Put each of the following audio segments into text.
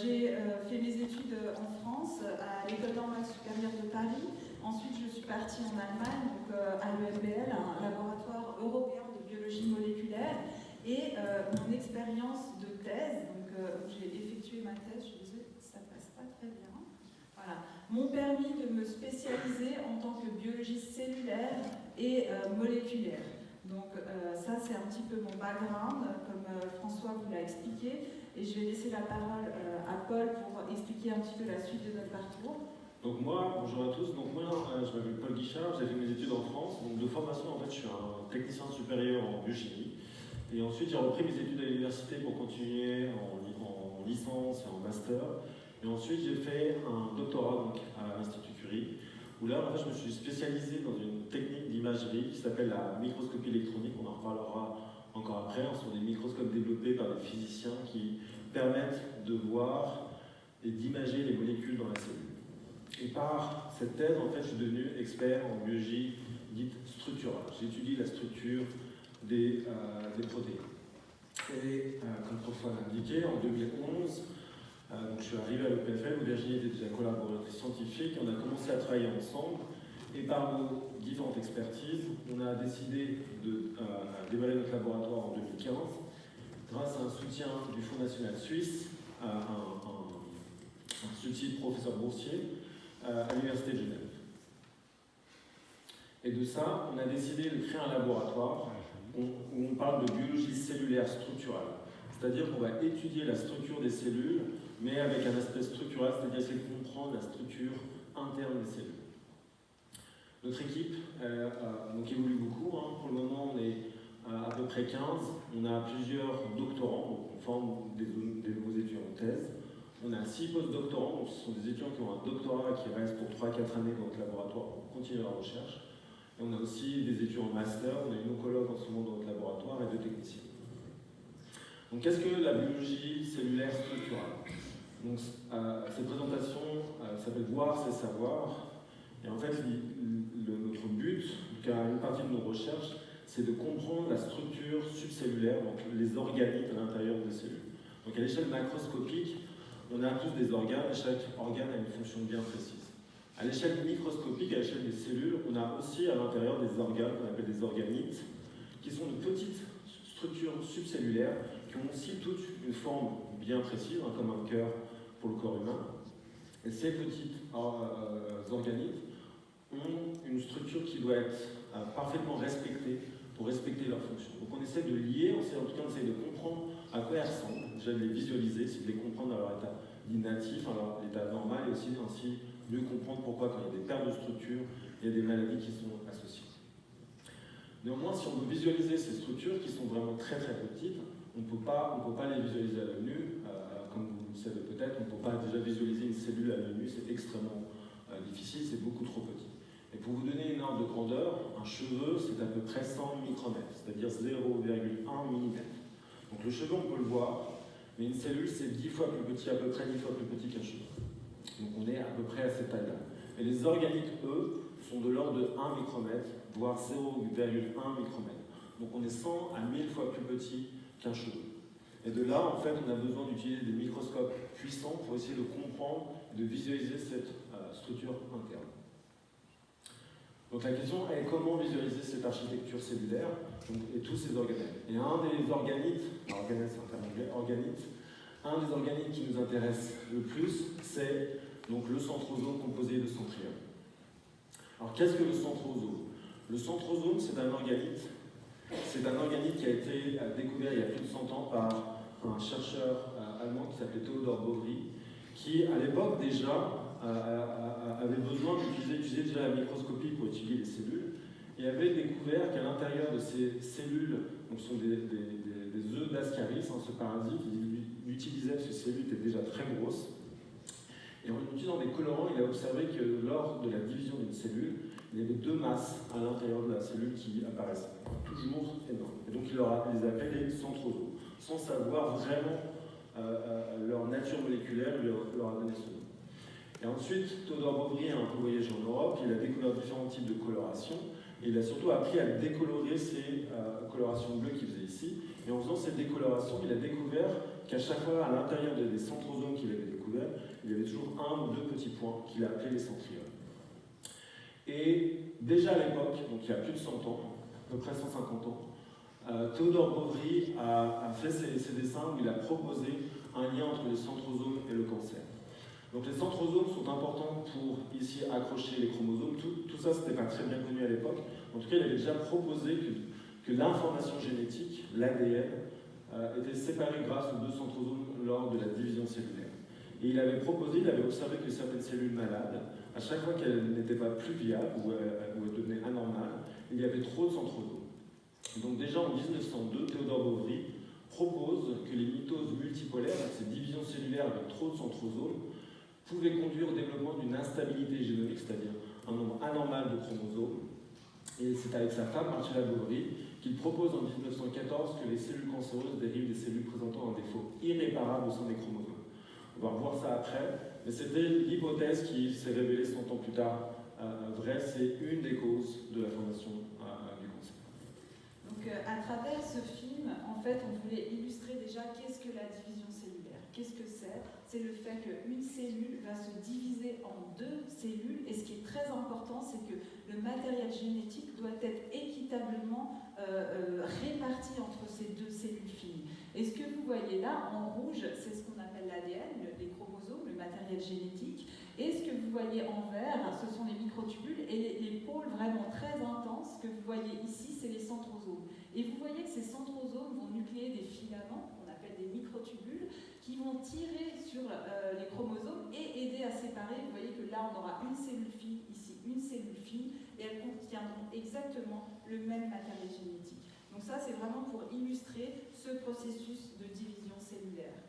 J'ai fait mes études en France, à l'École normale supérieure de Paris. Ensuite, je suis partie en Allemagne, donc à l'EMBL, un laboratoire européen de biologie moléculaire. Et mon expérience de thèse, donc j'ai effectué ma thèse, je suis désolée, ça passe pas très bien. Voilà, m'ont permis de me spécialiser en tant que biologiste cellulaire et moléculaire. Donc ça, c'est un petit peu mon background, comme François vous l'a expliqué. Et je vais laisser la parole à Paul pour expliquer un petit peu la suite de notre parcours. Donc moi, bonjour à tous, donc moi je m'appelle Paul Guichard, j'ai fait mes études en France, donc de formation en fait je suis un technicien supérieur en biochimie, et ensuite j'ai repris mes études à l'université pour continuer en licence et en master, et ensuite j'ai fait un doctorat donc, à l'Institut Curie, où là en fait je me suis spécialisé dans une technique d'imagerie qui s'appelle la microscopie électronique, on en reparlera encore après, ce sont des microscopes développés par des physiciens qui permettent de voir et d'imager les molécules dans la cellule. Et par cette thèse, en fait, je suis devenu expert en biologie dite structurale. J'étudie la structure des protéines. Et comme François l'a indiqué, en 2011, donc je suis arrivé à l'EPFL où Virginie était déjà collaboratrice scientifique. On a commencé à travailler ensemble. Et par nos différentes expertises, on a décidé d'évaluer notre laboratoire en 2015 grâce à un soutien du Fonds national suisse, un subside professeur boursier, à l'Université de Genève. Et de ça, on a décidé de créer un laboratoire où on parle de biologie cellulaire structurale. C'est-à-dire qu'on va étudier la structure des cellules, mais avec un aspect structural, c'est-à-dire essayer de comprendre la structure interne des cellules. Notre équipe donc évolue beaucoup. Hein. Pour le moment, on est à peu près 15. On a plusieurs doctorants, donc on forme des nouveaux étudiants en thèse. On a 6 post-doctorants, donc ce sont des étudiants qui ont un doctorat qui restent pour 3-4 années dans notre laboratoire pour continuer leur recherche. Et on a aussi des étudiants en master, on a une oncologue en ce moment dans notre laboratoire et 2 techniciens. Donc qu'est-ce que la biologie cellulaire structurale? Donc cette présentation s'appelle Voir, c'est savoir. Et en fait, notre but, car une partie de nos recherches, c'est de comprendre la structure subcellulaire, donc les organites à l'intérieur des cellules. Donc à l'échelle macroscopique, on a tous des organes, et chaque organe a une fonction bien précise. À l'échelle microscopique, à l'échelle des cellules, on a aussi à l'intérieur des organes qu'on appelle des organites, qui sont de petites structures subcellulaires qui ont aussi toute une forme bien précise, hein, comme un cœur pour le corps humain. Et ces petites organites ont une structure qui doit être parfaitement respectée pour respecter leur fonction. Donc on essaie de lier, en tout cas on essaie de comprendre à quoi elles ressemblent, déjà de les visualiser, c'est de les comprendre dans leur état dit natif, alors l'état normal, et aussi ainsi mieux comprendre pourquoi quand il y a des pertes de structure, il y a des maladies qui sont associées. Néanmoins, si on veut visualiser ces structures qui sont vraiment très très petites, on ne peut pas les visualiser à l'œil nu, comme vous le savez peut-être, on ne peut pas déjà visualiser une cellule à l'œil nu, c'est extrêmement difficile, c'est beaucoup trop petit. Et pour vous donner une ordre de grandeur, un cheveu c'est à peu près 100 micromètres, c'est-à-dire 0,1 mm. Donc le cheveu on peut le voir, mais une cellule c'est 10 fois plus petit, à peu près 10 fois plus petit qu'un cheveu. Donc on est à peu près à cette taille-là. Et les organites, eux, sont de l'ordre de 1 micromètre, voire 0,1 micromètre. Donc on est 100 à 1000 fois plus petit qu'un cheveu. Et de là, en fait, on a besoin d'utiliser des microscopes puissants pour essayer de comprendre et de visualiser cette structure interne. Donc la question est comment visualiser cette architecture cellulaire et tous ces organelles. Et un des organites, organelles c'est un terme anglais, organite, un des organites qui nous intéresse le plus, c'est donc le centrosome composé de centrioles. Alors qu'est-ce que le centrosome? Le centrosome, c'est un organite qui a été découvert il y a plus de 100 ans par un chercheur allemand qui s'appelait Theodor Boveri, qui à l'époque déjà avait besoin d'utiliser déjà la microscopie pour étudier les cellules, et avait découvert qu'à l'intérieur de ces cellules, donc ce sont des œufs d'Ascaris, hein, ce parasite, il utilisait parce que ces cellules étaient déjà très grosses. Et en utilisant des colorants, il a observé que lors de la division d'une cellule, il y avait 2 masses à l'intérieur de la cellule qui apparaissent, toujours énormes. Et donc il les a appelés centrosomes, sans savoir vraiment leur nature moléculaire, leur a donné ce nom. Et ensuite, Theodor Boveri a un peu voyagé en Europe, il a découvert différents types de colorations, et il a surtout appris à décolorer ces colorations bleues qu'il faisait ici. Et en faisant cette décoloration, il a découvert qu'à chaque fois, à l'intérieur des centrosomes qu'il avait découverts, il y avait toujours un ou deux petits points qu'il a appelés les centrioles. Et déjà à l'époque, donc il y a plus de 100 ans, à peu près 150 ans, Théodore Boveri a fait ses dessins où il a proposé un lien entre les centrosomes et le cancer. Donc les centrosomes sont importants pour ici accrocher les chromosomes. Tout ça, c'était pas très bien connu à l'époque. En tout cas, il avait déjà proposé que l'information génétique, l'ADN, était séparée grâce aux deux centrosomes lors de la division cellulaire. Et il avait observé que certaines cellules malades, à chaque fois qu'elles n'étaient pas plus viables ou elles devenaient anormales, il y avait trop de centrosomes. Donc déjà en 1902, Théodore Boveri propose que les mitoses multipolaires, ces divisions cellulaires avec trop de centrosomes, pouvaient conduire au développement d'une instabilité génomique, c'est-à-dire un nombre anormal de chromosomes. Et c'est avec sa femme, Marcella Boveri, qu'il propose en 1914 que les cellules cancéreuses dérivent des cellules présentant un défaut irréparable au sein des chromosomes. On va revoir ça après, mais c'était l'hypothèse qui s'est révélée 100 ans plus tard vraie. C'est une des causes de la formation du cancer. Donc à travers ce film, en fait, on voulait illustrer déjà qu'est-ce que la division cellulaire. Qu'est-ce que c'est? C'est le fait qu'une cellule va se diviser en deux cellules, et ce qui est très important, c'est que le matériel génétique doit être équitablement réparti entre ces deux cellules fines. Et ce que vous voyez là, en rouge, c'est ce qu'on appelle l'ADN, les chromosomes, le matériel génétique. Et ce que vous voyez en vert, ce sont les microtubules, et les pôles vraiment très intenses que vous voyez ici, c'est les centrosomes. Et vous voyez que ces centrosomes vont nucléer des filaments, qu'on appelle des microtubules, qui vont tirer sur les chromosomes et aider à séparer. Vous voyez que là, on aura une cellule fille, ici une cellule fille, et elles contiendront exactement le même matériel génétique. Donc ça, c'est vraiment pour illustrer ce processus de division cellulaire.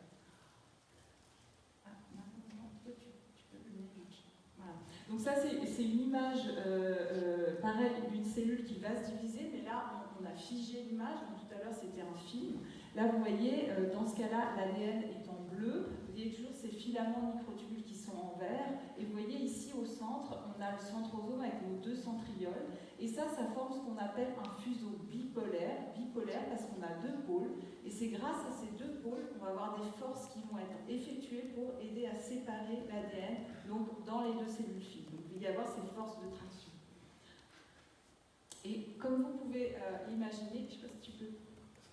Voilà. Donc ça, c'est une image pareille d'une cellule qui va se diviser, mais là, on a figé l'image. Donc tout à l'heure, c'était un film. Là, vous voyez, dans ce cas-là, l'ADN est en bleu. Vous voyez toujours ces filaments microtubules qui sont en vert. Et vous voyez ici au centre, on a le centrosome avec nos deux centrioles. Et ça forme ce qu'on appelle un fuseau bipolaire. Bipolaire parce qu'on a deux pôles. Et c'est grâce à ces deux pôles qu'on va avoir des forces qui vont être effectuées pour aider à séparer l'ADN, donc dans les deux cellules fines. Donc il va y avoir ces forces de traction. Et comme vous pouvez imaginer, je ne sais pas si tu peux...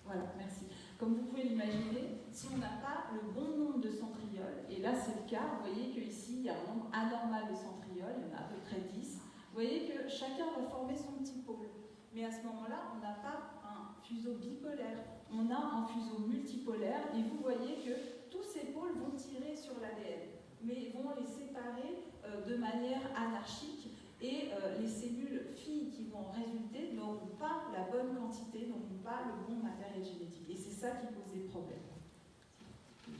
Voilà, merci. Comme vous pouvez l'imaginer, si on n'a pas le bon nombre de centrioles, et là c'est le cas, vous voyez qu'ici il y a un nombre anormal de centrioles, il y en a à peu près 10, vous voyez que chacun va former son petit pôle. Mais à ce moment-là, on n'a pas un fuseau bipolaire, on a un fuseau multipolaire, et vous voyez que tous ces pôles vont tirer sur l'ADN, mais vont les séparer de manière anarchique, et les cellules filles qui vont en résulter n'auront pas la bonne quantité, n'auront pas le bon matériel génétique. Et c'est ça qui pose des problèmes.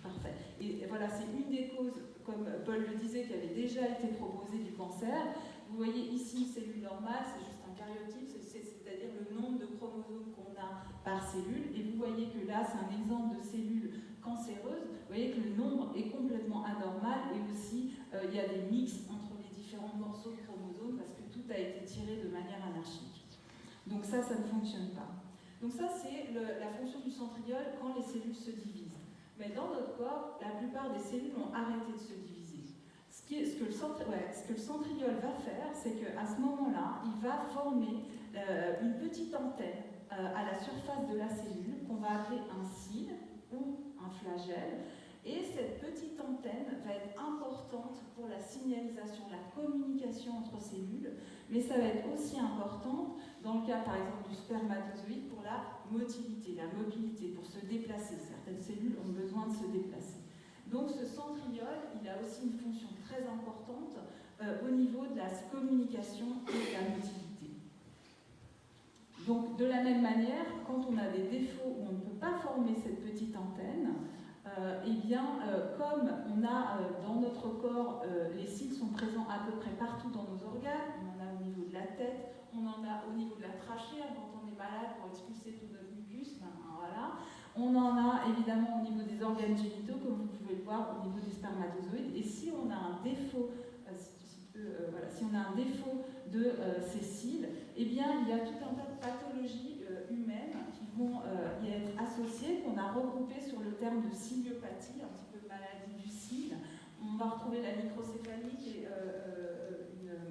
Parfait. Et voilà, c'est une des causes, comme Paul le disait, qui avait déjà été proposée du cancer. Vous voyez ici une cellule normale, c'est juste un karyotype, c'est-à-dire le nombre de chromosomes qu'on a par cellule. Et vous voyez que là, c'est un exemple de cellule cancéreuse. Vous voyez que le nombre est complètement anormal, et aussi il y a des mix entre les différents morceaux de chromosomes parce que tout a été tiré de manière anarchique. Donc ça ne fonctionne pas. Donc ça, c'est la fonction du centriole quand les cellules se divisent. Mais dans notre corps, la plupart des cellules ont arrêté de se diviser. Ce que le centriole va faire, c'est qu'à ce moment-là, il va former une petite antenne à la surface de la cellule qu'on va appeler un cile ou un flagelle. Et cette petite antenne va être importante pour la signalisation, la communication entre cellules, mais ça va être aussi importante dans le cas par exemple du spermatozoïde pour la motilité, pour se déplacer. Certaines cellules ont besoin de se déplacer. Donc ce centriole, il a aussi une fonction très importante au niveau de la communication et de la motilité. Donc de la même manière, quand on a des défauts où on ne peut pas former cette petite antenne, comme on a dans notre corps, les cils sont présents à peu près partout dans nos organes, on en a au niveau de la tête, on en a au niveau de la trachée, quand on est malade pour expulser tout notre mucus, voilà. On en a évidemment au niveau des organes génitaux, comme vous pouvez le voir au niveau des spermatozoïdes, et si on a un défaut, si on a un défaut de ces cils, eh bien il y a tout un tas de pathologies humaines qui vont y être associées associés qu'on a regroupés sur le terme de ciliopathie, un petit peu maladie du cil. On va retrouver la microcéphalie qui est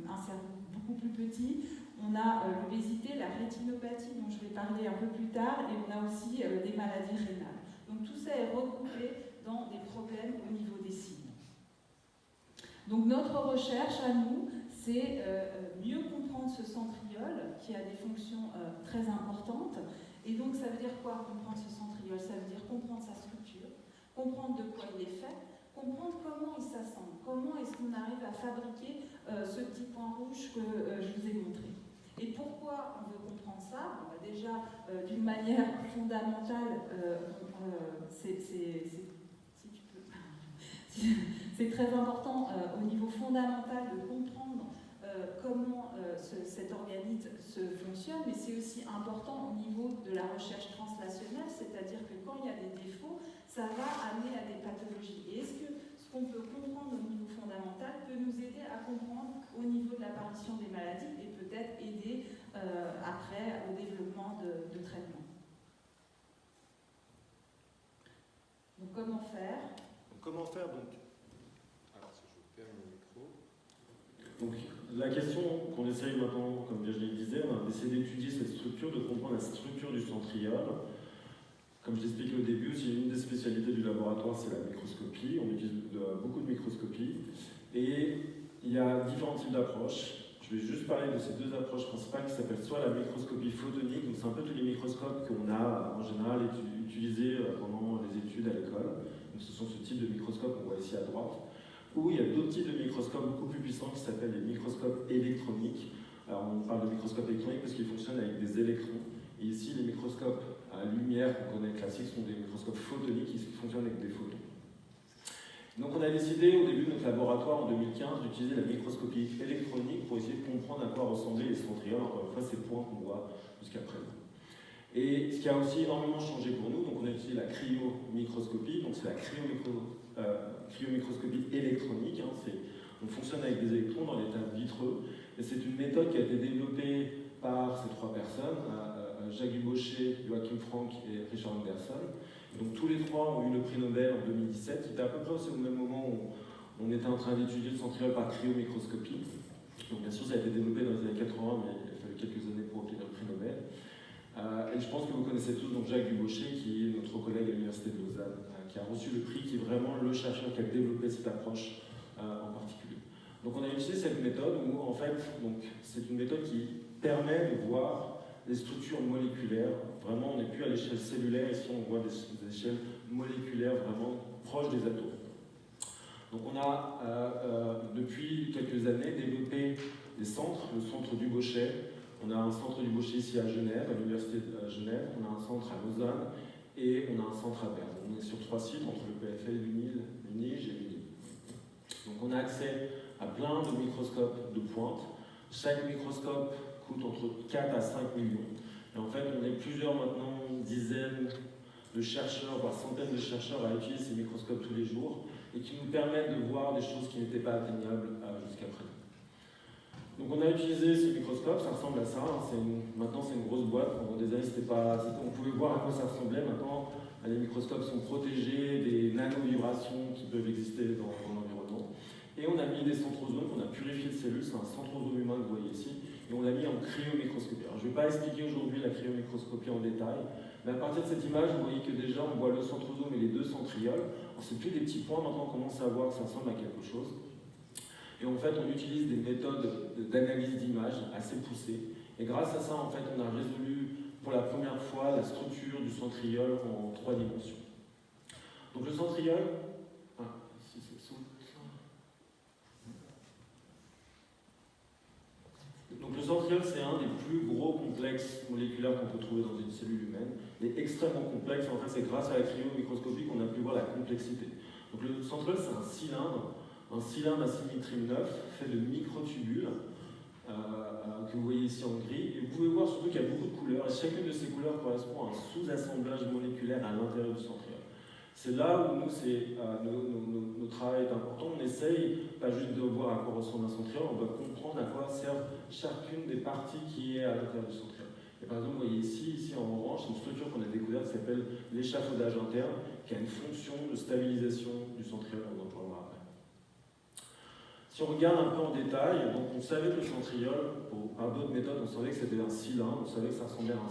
un cerveau beaucoup plus petit. On a l'obésité, la rétinopathie dont je vais parler un peu plus tard, et on a aussi des maladies rénales. Donc tout ça est regroupé dans des problèmes au niveau des cils. Donc notre recherche à nous, c'est mieux comprendre ce centriole qui a des fonctions très importantes. Et donc ça veut dire quoi comprendre ce centriole? Ça veut dire comprendre sa structure, comprendre de quoi il est fait, comprendre comment il s'assemble, comment est-ce qu'on arrive à fabriquer ce petit point rouge que je vous ai montré. Et pourquoi on veut comprendre ça? Déjà, d'une manière fondamentale, c'est très important au niveau fondamental de comprendre comment cet organisme se fonctionne, mais c'est aussi important au niveau de la recherche translationnelle, c'est-à-dire que quand il y a des défauts, ça va amener à des pathologies. Et est-ce que ce qu'on peut comprendre au niveau fondamental peut nous aider à comprendre au niveau de l'apparition des maladies et peut-être aider après au développement de traitements. Donc comment faire? Comment faire donc? Alors si je perds mon micro. Donc la question qu'on essaye maintenant, comme Virginie le disait, c'est d'étudier cette structure, de comprendre la structure du centriole. Comme je l'expliquais au début, aussi une des spécialités du laboratoire, c'est la microscopie. On utilise beaucoup de microscopie. Et il y a différents types d'approches. Je vais juste parler de ces deux approches principales qui s'appellent soit la microscopie photonique, donc c'est un peu tous les microscopes qu'on a en général utilisés pendant les études à l'école. Donc ce sont ce type de microscopes qu'on voit ici à droite. Ou il y a d'autres types de microscopes beaucoup plus puissants qui s'appellent les microscopes électroniques. Alors on parle de microscopes électroniques parce qu'ils fonctionnent avec des électrons. Et ici, les microscopes à lumière qu'on connaît classiques sont des microscopes photoniques qui fonctionnent avec des photons. Donc on a décidé au début de notre laboratoire en 2015 d'utiliser la microscopie électronique pour essayer de comprendre à quoi ressemblaient les centrioles, encore une fois ces points qu'on voit jusqu'à présent. Et ce qui a aussi énormément changé pour nous, donc on a utilisé la cryomicroscopie, donc c'est la cryomicroscopie électronique, on fonctionne avec des électrons dans l'état vitreux, et c'est une méthode qui a été développée par ces trois personnes, Jacques Dubochet, Joachim Frank et Richard Anderson. Donc tous les trois ont eu le prix Nobel en 2017, qui était à peu près aussi au même moment où on était en train d'étudier le centriole par cryomicroscopie. Donc bien sûr ça a été développé dans les années 80, mais il a fallu quelques années pour obtenir le prix Nobel. Et je pense que vous connaissez tous donc Jacques Dubochet, qui est notre collègue à l'Université de Lausanne, qui a reçu le prix, qui est vraiment le chercheur qui a développé cette approche en particulier. Donc on a utilisé cette méthode où en fait, c'est une méthode qui permet de voir les structures moléculaires. Vraiment, on n'est plus à l'échelle cellulaire, ici on voit des échelles moléculaires vraiment proches des atomes. Donc on a depuis quelques années développé des centres, le centre Dubochet. On a un centre Dubochet ici à Genève, à l'Université de Genève, on a un centre à Lausanne et on a un centre à Berne. On est sur 3 sites, entre le PFL, l'UNIGE et l'UNI. Donc on a accès à plein de microscopes de pointe. Chaque microscope coûte entre 4 à 5 millions. Et en fait, on est plusieurs maintenant, dizaines de chercheurs, voire centaines de chercheurs à utiliser ces microscopes tous les jours et qui nous permettent de voir des choses qui n'étaient pas atteignables jusqu'à présent. Donc on a utilisé ces microscopes, ça ressemble à ça, maintenant c'est une grosse boîte, pendant des années on pouvait voir à quoi ça ressemblait, maintenant les microscopes sont protégés des nanovibrations qui peuvent exister dans l'environnement. Et on a mis des centrosomes, on a purifié de cellules, c'est un centrosome humain que vous voyez ici, et on l'a mis en cryomicroscopie. Alors je ne vais pas expliquer aujourd'hui la cryomicroscopie en détail, mais à partir de cette image, vous voyez que déjà on voit le centrosome et les deux centrioles. C'est plus des petits points, maintenant on commence à voir que ça ressemble à quelque chose. Et en fait, on utilise des méthodes d'analyse d'images assez poussées. Et grâce à ça, en fait, on a résolu pour la première fois la structure du centriole en 3 dimensions. Donc le centriole, ici c'est saute. Donc le centriole, c'est un des plus gros complexes moléculaires qu'on peut trouver dans une cellule humaine. Il est extrêmement complexe, en fait, c'est grâce à la cryomicroscopie qu'on a pu voir la complexité. Donc le centriole, c'est un cylindre à symétrie 9, fait de microtubules, que vous voyez ici en gris. Et vous pouvez voir surtout qu'il y a beaucoup de couleurs, et chacune de ces couleurs correspond à un sous-assemblage moléculaire à l'intérieur du centriole. C'est là où nous, notre travail est important. On essaye pas juste de voir à quoi ressemble un centriole, on va comprendre à quoi servent chacune des parties qui est à l'intérieur du centriole. Et par exemple, vous voyez ici en orange, c'est une structure qu'on a découverte qui s'appelle l'échafaudage interne, qui a une fonction de stabilisation du centriole, on en parlera après. Si on regarde un peu en détail, donc on savait que le centriole, par d'autres méthodes, on savait que c'était un cylindre, on savait que ça ressemblait à un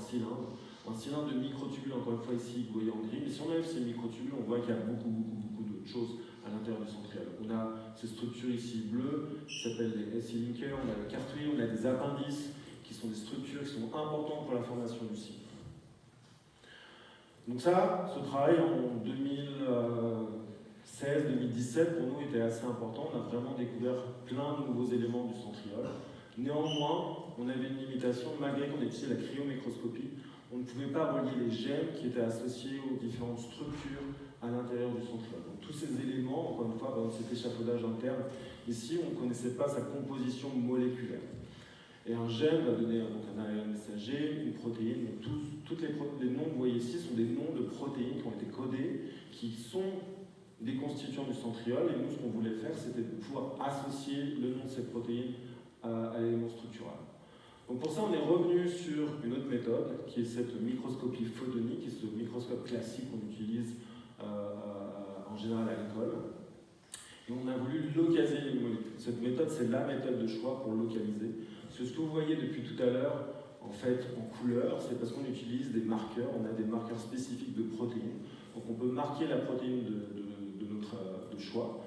cylindre de microtubules, encore une fois ici, vous voyez en gris, mais si on enlève ces microtubules, on voit qu'il y a beaucoup d'autres choses à l'intérieur du centriole. On a ces structures ici bleues, qui s'appellent les SI linkers, on a le cartouille, on a des appendices, qui sont des structures qui sont importantes pour la formation du cycle. Donc ça, ce travail en 2016-2017, pour nous, était assez important. On a vraiment découvert plein de nouveaux éléments du centriole. Néanmoins, on avait une limitation, malgré qu'on ait utilisé la cryomicroscopie, on ne pouvait pas relier les gènes qui étaient associés aux différentes structures à l'intérieur du centriole. Donc tous ces éléments, encore une fois, dans cet échafaudage interne, ici, on ne connaissait pas sa composition moléculaire. Et un gène va donner donc un ARN messager, une protéine. Donc tous les noms que vous voyez ici sont des noms de protéines qui ont été codés, qui sont des constituants du centriole. Et nous, ce qu'on voulait faire, c'était de pouvoir associer le nom de ces protéines à l'élément structural. Donc pour ça, on est revenu sur une autre méthode, qui est cette microscopie photonique, qui est ce microscope classique qu'on utilise en général à l'école. Et on a voulu localiser les molécules. Cette méthode, c'est la méthode de choix pour localiser. Ce que vous voyez depuis tout à l'heure, en fait, en couleur, c'est parce qu'on utilise des marqueurs. On a des marqueurs spécifiques de protéines. Donc on peut marquer la protéine de notre choix.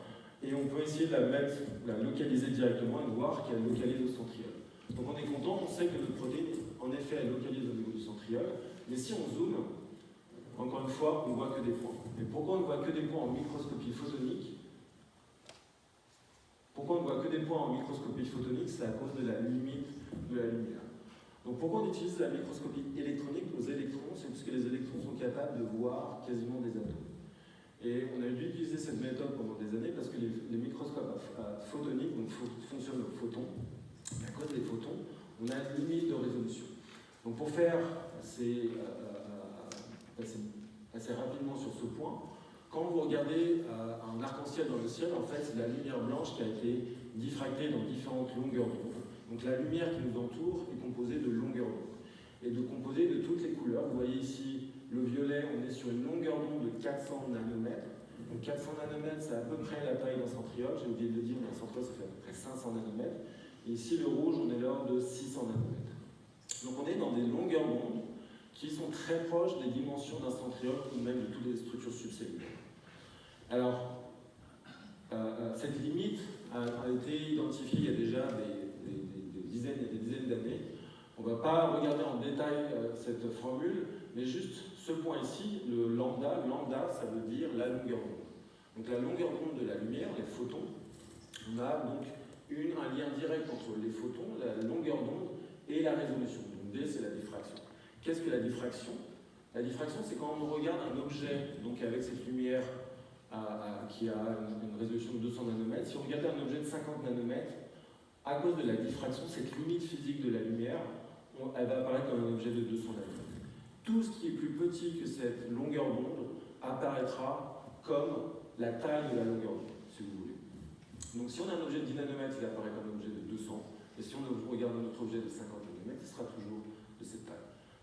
Et on peut essayer de la localiser directement et voir qu'elle localise au centriole. Donc on est content, on sait que notre protéine, en effet, elle localise au niveau du centriole. Mais si on zoome, encore une fois, on ne voit que des points. Et pourquoi on ne voit que des points en microscopie photonique? Pourquoi on ne voit que des points en microscopie photonique? C'est à cause de la limite de la lumière. Donc pourquoi on utilise la microscopie électronique aux électrons? C'est parce que les électrons sont capables de voir quasiment des atomes. Et on a dû utiliser cette méthode pendant des années parce que les microscopes photoniques donc, fonctionnent aux photons. Et à cause des photons, on a une limite de résolution. Donc pour faire assez rapidement sur ce point, quand vous regardez un arc-en-ciel dans le ciel, en fait, c'est la lumière blanche qui a été diffractée dans différentes longueurs d'onde. Donc la lumière qui nous entoure est composée de longueurs d'onde et composée de toutes les couleurs. Vous voyez ici le violet, on est sur une longueur d'onde de 400 nanomètres. Donc 400 nanomètres, c'est à peu près la taille d'un centriole. J'ai oublié de le dire, mais un centriole, ça fait à peu près 500 nanomètres. Et ici, le rouge, on est là de 600 nanomètres. Donc on est dans des longueurs d'onde qui sont très proches des dimensions d'un centriole ou même de toutes les structures subcellulaires. Alors, cette limite a été identifiée il y a déjà des dizaines et des dizaines d'années. On ne va pas regarder en détail cette formule, mais juste ce point ici, le lambda, ça veut dire la longueur d'onde. Donc la longueur d'onde de la lumière, les photons, on a donc un lien direct entre les photons, la longueur d'onde et la résolution. Donc D, c'est la diffraction. Qu'est-ce que la diffraction? La diffraction, c'est quand on regarde un objet donc avec cette lumière qui a une résolution de 200 nanomètres. Si on regardait un objet de 50 nanomètres, à cause de la diffraction, cette limite physique de la lumière, elle va apparaître comme un objet de 200 nanomètres. Tout ce qui est plus petit que cette longueur d'onde apparaîtra comme la taille de la longueur d'onde, si vous voulez. Donc si on a un objet de 10 nanomètres, il apparaît comme un objet de 200, et si on regarde un autre objet de 50 nanomètres, il sera toujours de cette taille.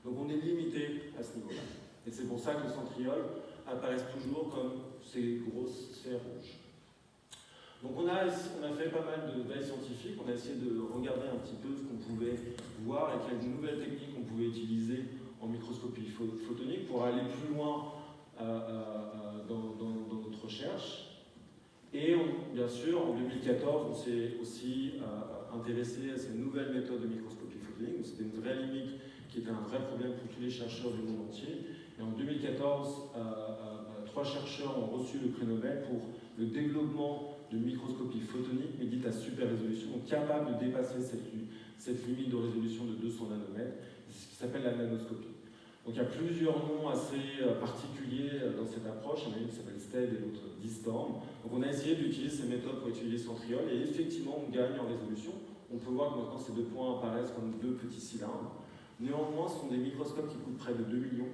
Donc on est limité à ce niveau-là. Et c'est pour ça que le centriole apparaissent toujours comme ces grosses sphères rouges. Donc on a fait pas mal de veilles scientifiques, on a essayé de regarder un petit peu ce qu'on pouvait voir et quelles nouvelles techniques on pouvait utiliser en microscopie photonique pour aller plus loin dans notre recherche. Et bien sûr, en 2014, on s'est aussi intéressé à ces nouvelles méthodes de microscopie photonique. C'était une vraie limite qui était un vrai problème pour tous les chercheurs du monde entier. Et en 2014, 3 chercheurs ont reçu le prix Nobel pour le développement de microscopie photonique, mais dite à super résolution, donc capable de dépasser cette limite de résolution de 200 nanomètres, c'est ce qui s'appelle la nanoscopie. Donc il y a plusieurs noms assez particuliers dans cette approche, il y en a une qui s'appelle STED et l'autre DISTORM. Donc on a essayé d'utiliser ces méthodes pour étudier les centrioles et effectivement on gagne en résolution. On peut voir que maintenant ces deux points apparaissent comme deux petits cylindres. Néanmoins, ce sont des microscopes qui coûtent près de 2 millions.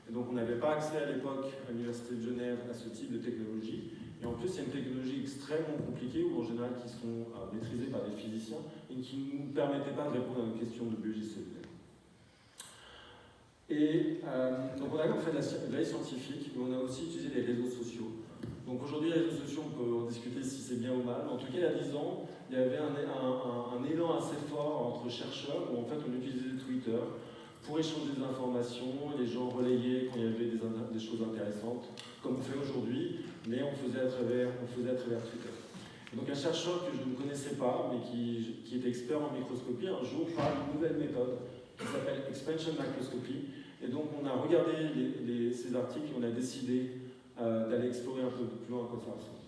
Et donc on n'avait pas accès à l'époque à l'Université de Genève à ce type de technologie. Et en plus, il y a une technologie extrêmement compliquée, ou en général qui sont maîtrisées par des physiciens, et qui ne nous permettaient pas de répondre à nos questions de biologie cellulaire. Et donc on a fait de la veille scientifique, mais on a aussi utilisé les réseaux sociaux. Donc aujourd'hui, les réseaux sociaux, on peut en discuter si c'est bien ou mal. En tout cas, il y a 10 ans, il y avait un élan assez fort entre chercheurs, où en fait on utilisait Twitter pour échanger des informations, les gens relayaient quand il y avait des choses intéressantes, comme on fait aujourd'hui, mais on faisait à travers Twitter. Et donc un chercheur que je ne connaissais pas, mais qui était expert en microscopie, un jour parle d'une nouvelle méthode qui s'appelle Expansion Microscopy. Et donc on a regardé ces articles et on a décidé d'aller explorer un peu plus loin à quoi ça ressemble.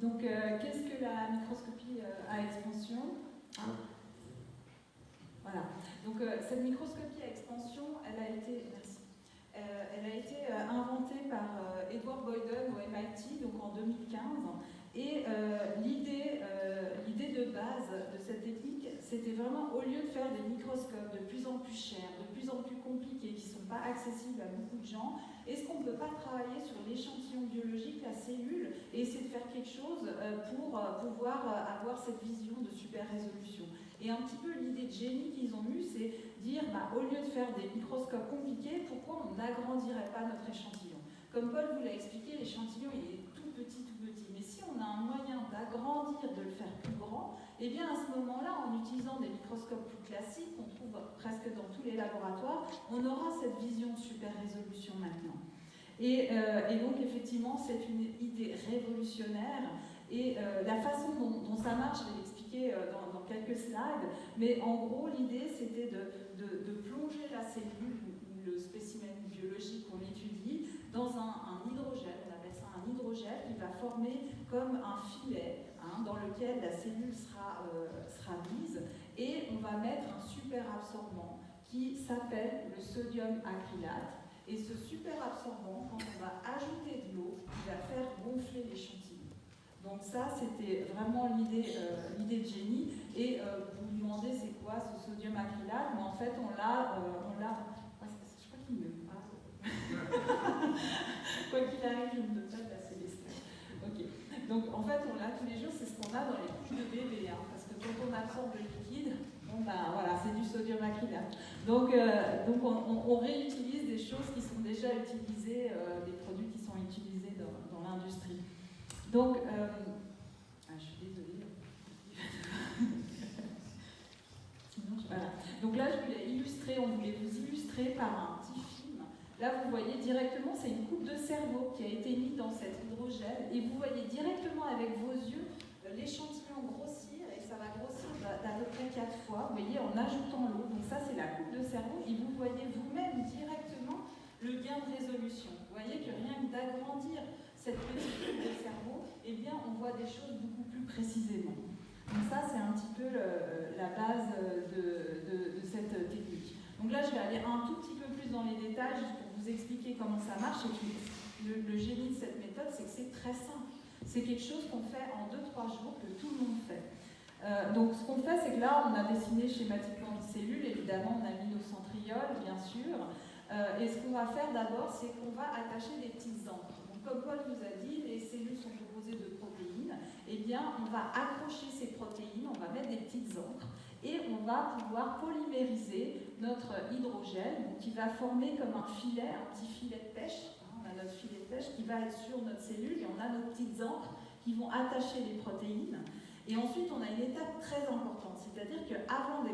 Donc qu'est-ce que la microscopie à expansion? Voilà. Donc cette microscopie à expansion, elle a été inventée par Edward Boyden au MIT donc en 2015. Et l'idée de base de cette technique, c'était vraiment, au lieu de faire des microscopes de plus en plus chers, de plus en plus compliqués, qui ne sont pas accessibles à beaucoup de gens, est-ce qu'on ne peut pas travailler sur l'échantillon biologique, la cellule, et essayer de faire quelque chose pour pouvoir avoir cette vision de super résolution? Et un petit peu l'idée de génie qu'ils ont eue, c'est dire, au lieu de faire des microscopes compliqués, pourquoi on n'agrandirait pas notre échantillon? Comme Paul vous l'a expliqué, l'échantillon il est tout petit. Mais si on a un moyen d'agrandir, de le faire plus grand, eh bien à ce moment-là, en utilisant des microscopes plus classiques, qu'on trouve presque dans tous les laboratoires, on aura cette vision de super résolution maintenant. Et donc effectivement, c'est une idée révolutionnaire. Et la façon dont ça marche, je vais l'expliquer dans quelques slides, mais en gros, l'idée, c'était de plonger la cellule, le spécimen biologique qu'on étudie, dans un hydrogel, on appelle ça un hydrogel, qui va former comme un filet dans lequel la cellule sera mise, et on va mettre un super absorbant qui s'appelle le sodium acrylate. Et ce super absorbant, quand on va ajouter de l'eau, il va faire gonfler l'échantillon. Donc ça, c'était vraiment l'idée de génie. Et vous vous demandez c'est quoi ce sodium acrylate, mais en fait on l'a je crois qu'il me parle. Quoi qu'il arrive, je ne peux pas passer les slides. Ok. Donc en fait on l'a tous les jours, c'est ce qu'on a dans les couches de bébé, parce que quand on absorbe le liquide, voilà, c'est du sodium acrylate. Donc on réutilise des choses qui sont déjà utilisées, des produits qui sont utilisés dans l'industrie. Donc, je suis désolée. Voilà. Donc là, on voulait vous illustrer par un petit film. Là, vous voyez directement, c'est une coupe de cerveau qui a été mise dans cet hydrogel, et vous voyez directement avec vos yeux l'échantillon grossir, et ça va grossir d'à peu près 4 fois, vous voyez, en ajoutant l'eau. Donc ça, c'est la coupe de cerveau, et vous voyez vous-même directement le gain de résolution. Vous voyez que rien que d'agrandir cette petite coupe de cerveau, eh bien, on voit des choses beaucoup plus précisément. Donc ça, c'est un petit peu la base de cette technique. Donc là, je vais aller un tout petit peu plus dans les détails, juste pour vous expliquer comment ça marche. Et le génie de cette méthode, c'est que c'est très simple. C'est quelque chose qu'on fait en 2-3 jours, que tout le monde fait. Donc ce qu'on fait, c'est que là, on a dessiné schématiquement une cellule, évidemment, on a mis nos centrioles, bien sûr. Et ce qu'on va faire d'abord, c'est qu'on va attacher des petites encres. Donc, comme Paul vous a dit, les cellules sont composées de protéines. Eh bien, on va accrocher ces protéines, on va mettre des petites encres, et on va pouvoir polymériser notre hydrogel, qui va former comme un filet, un petit filet de pêche. On a notre filet de pêche qui va être sur notre cellule, et on a nos petites encres qui vont attacher les protéines. Et ensuite, on a une étape très importante, c'est-à-dire qu'avant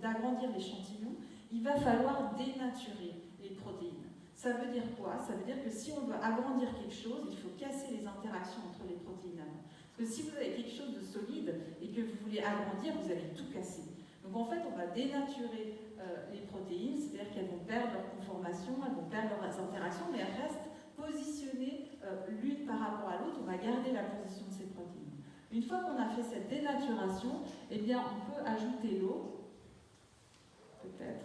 d'agrandir l'échantillon, il va falloir dénaturer les protéines. Ça veut dire quoi? Ça veut dire que si on veut agrandir quelque chose, il faut casser les interactions entre les protéines avant. Parce que si vous avez quelque chose de solide et que vous voulez agrandir, vous allez tout casser. Donc en fait, on va dénaturer les protéines, c'est-à-dire qu'elles vont perdre leur conformation, elles vont perdre leurs interactions, mais elles restent positionnées l'une par rapport à l'autre. On va garder la position de ces protéines. Une fois qu'on a fait cette dénaturation, eh bien, on peut ajouter l'eau, peut-être.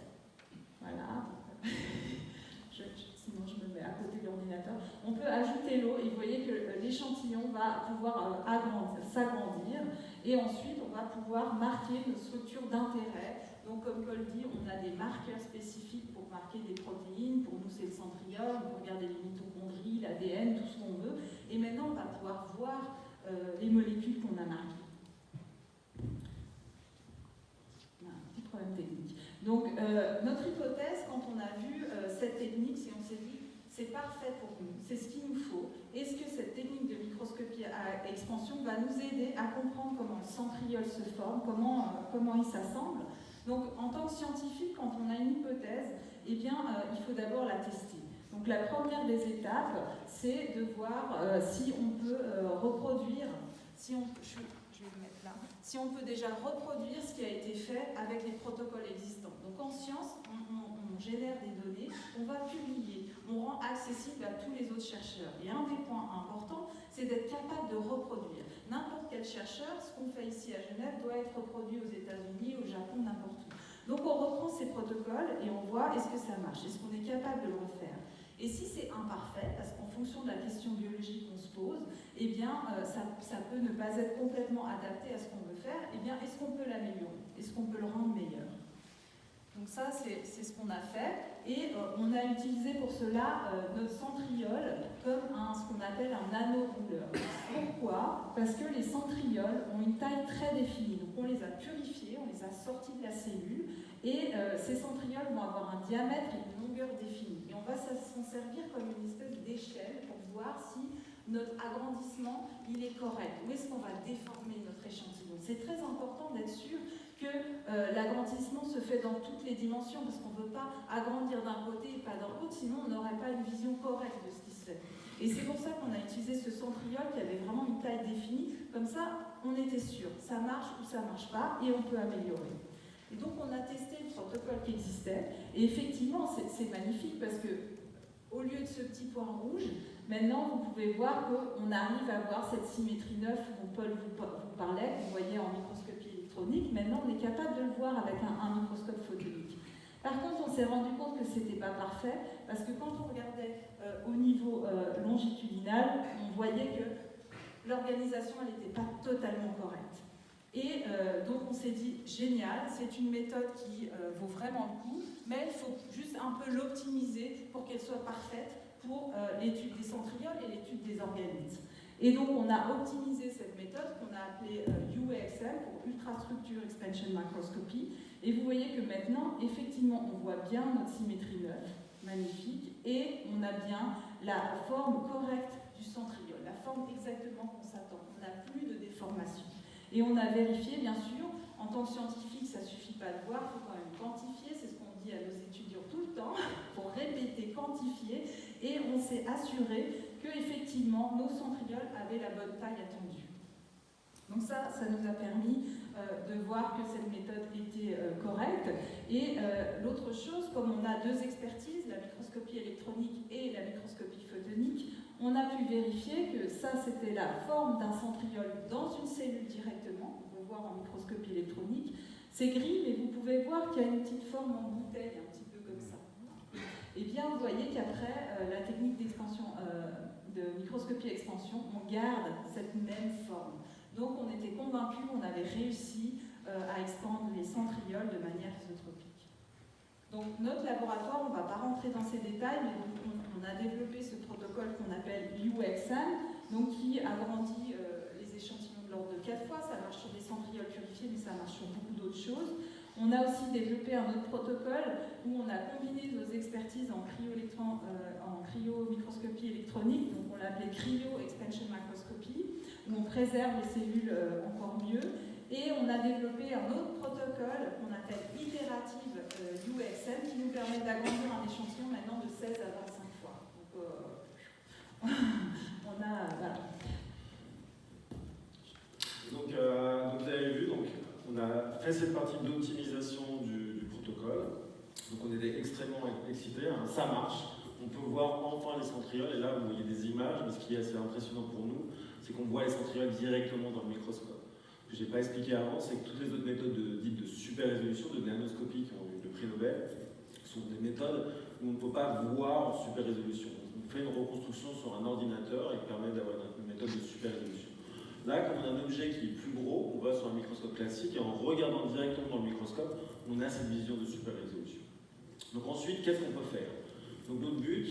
Voilà. Sinon, je me mets à côté de l'ordinateur. On peut ajouter l'eau et vous voyez que l'échantillon va pouvoir s'agrandir. Et ensuite, on va pouvoir marquer nos structures d'intérêt. Donc, comme Paul dit, on a des marqueurs spécifiques pour marquer des protéines. Pour nous, c'est le centriole. On peut regarder les mitochondries, l'ADN, tout ce qu'on veut. Et maintenant, on va pouvoir voir les molécules qu'on a marquées. On a un petit problème technique. Donc, notre hypothèse, quand on a vu c'est parfait pour nous, c'est ce qu'il nous faut. Est-ce que cette technique de microscopie à expansion va nous aider à comprendre comment le centriole se forme, comment il s'assemble? Donc, en tant que scientifique, quand on a une hypothèse, eh bien, il faut d'abord la tester. Donc, la première des étapes, c'est de voir si on peut reproduire, si on peut déjà reproduire ce qui a été fait avec les protocoles existants. Donc, en science, on génère des données, on va publier, on rend accessible à tous les autres chercheurs. Et un des points importants, c'est d'être capable de reproduire. N'importe quel chercheur, ce qu'on fait ici à Genève, doit être reproduit aux États-Unis, au Japon, n'importe où. Donc on reprend ces protocoles et on voit est-ce que ça marche, est-ce qu'on est capable de le refaire. Et si c'est imparfait, parce qu'en fonction de la question biologique qu'on se pose, eh bien ça peut ne pas être complètement adapté à ce qu'on veut faire, eh bien est-ce qu'on peut l'améliorer, est-ce qu'on peut le rendre meilleur? Donc ça, c'est ce qu'on a fait, et on a utilisé pour cela notre centriole comme ce qu'on appelle un nano-rouleur. Pourquoi? Parce que les centrioles ont une taille très définie. Donc on les a purifiés, on les a sortis de la cellule, et ces centrioles vont avoir un diamètre et une longueur définie. Et on va s'en servir comme une espèce d'échelle pour voir si notre agrandissement il est correct. Où est-ce qu'on va déformer notre échantillon? C'est très important d'être sûr que l'agrandissement se fait dans toutes les dimensions, parce qu'on ne veut pas agrandir d'un côté et pas d'un autre, sinon on n'aurait pas une vision correcte de ce qui se fait. Et c'est pour ça qu'on a utilisé ce centriole qui avait vraiment une taille définie, comme ça on était sûr, ça marche ou ça ne marche pas, et on peut améliorer. Et donc on a testé le protocole qui existait, et effectivement c'est magnifique, parce que au lieu de ce petit point rouge, maintenant vous pouvez voir qu'on arrive à avoir cette symétrie neuve dont Paul vous parlait, que vous voyez en microscopie électronique. Maintenant on est capable de le voir avec un microscope photonique. Par contre, on s'est rendu compte que ce n'était pas parfait, parce que quand on regardait au niveau longitudinal, on voyait que l'organisation n'était pas totalement correcte. Et donc on s'est dit, génial, c'est une méthode qui vaut vraiment le coup, mais il faut juste un peu l'optimiser pour qu'elle soit parfaite pour l'étude des centrioles et l'étude des organites. Et donc on a optimisé cette méthode qu'on a appelée UAXM, pour Ultra Structure Expansion Microscopy. Et vous voyez que maintenant, effectivement, on voit bien notre symétrie neuve, magnifique, et on a bien la forme correcte du centriole, la forme exactement qu'on s'attend. On n'a plus de déformation. Et on a vérifié, bien sûr, en tant que scientifique, ça ne suffit pas de voir, il faut quand même quantifier, c'est ce qu'on dit à nos étudiants tout le temps, pour répéter, quantifier, et on s'est assuré que effectivement nos centrioles avaient la bonne taille attendue. Donc ça nous a permis de voir que cette méthode était correcte. Et l'autre chose, comme on a deux expertises, la microscopie électronique et la microscopie photonique, on a pu vérifier que ça c'était la forme d'un centriole dans une cellule directement, on peut voir en microscopie électronique. C'est gris, mais vous pouvez voir qu'il y a une petite forme en bouteille, un petit peu comme ça. Et bien vous voyez qu'après la technique d'expansion, de microscopie expansion, on garde cette même forme. Donc on était convaincus qu'on avait réussi à expandre les centrioles de manière isotropique. Donc notre laboratoire, on ne va pas rentrer dans ces détails, mais donc, on a développé ce protocole qu'on appelle UXM, donc qui agrandit les échantillons de l'ordre de 4 fois. Ça marche sur des centrioles purifiés, mais ça marche sur beaucoup d'autres choses. On a aussi développé un autre protocole où on a combiné nos expertises en cryo-microscopie électronique, donc on l'a appelé Cryo Expansion Microscopy, où on préserve les cellules encore mieux. Et on a développé un autre protocole qu'on appelle itérative UXM, qui nous permet d'agrandir un échantillon maintenant de 16 à 25 fois. Donc on a... voilà. Donc vous avez vu, on a fait cette partie d'optimisation du protocole. Donc on était extrêmement excités, hein. Ça marche. On peut voir enfin les centrioles, et là vous voyez des images, mais ce qui est assez impressionnant pour nous, c'est qu'on voit les centrioles directement dans le microscope. Ce que je n'ai pas expliqué avant, c'est que toutes les autres méthodes dites de super résolution, de nanoscopie, qui ont eu le prix Nobel, sont des méthodes où on ne peut pas voir en super résolution. On fait une reconstruction sur un ordinateur et qui permet d'avoir une méthode de super résolution. Là, comme on a un objet qui est plus gros, on va sur un microscope classique, et en regardant directement dans le microscope, on a cette vision de super résolution. Donc ensuite, qu'est-ce qu'on peut faire? Donc notre but,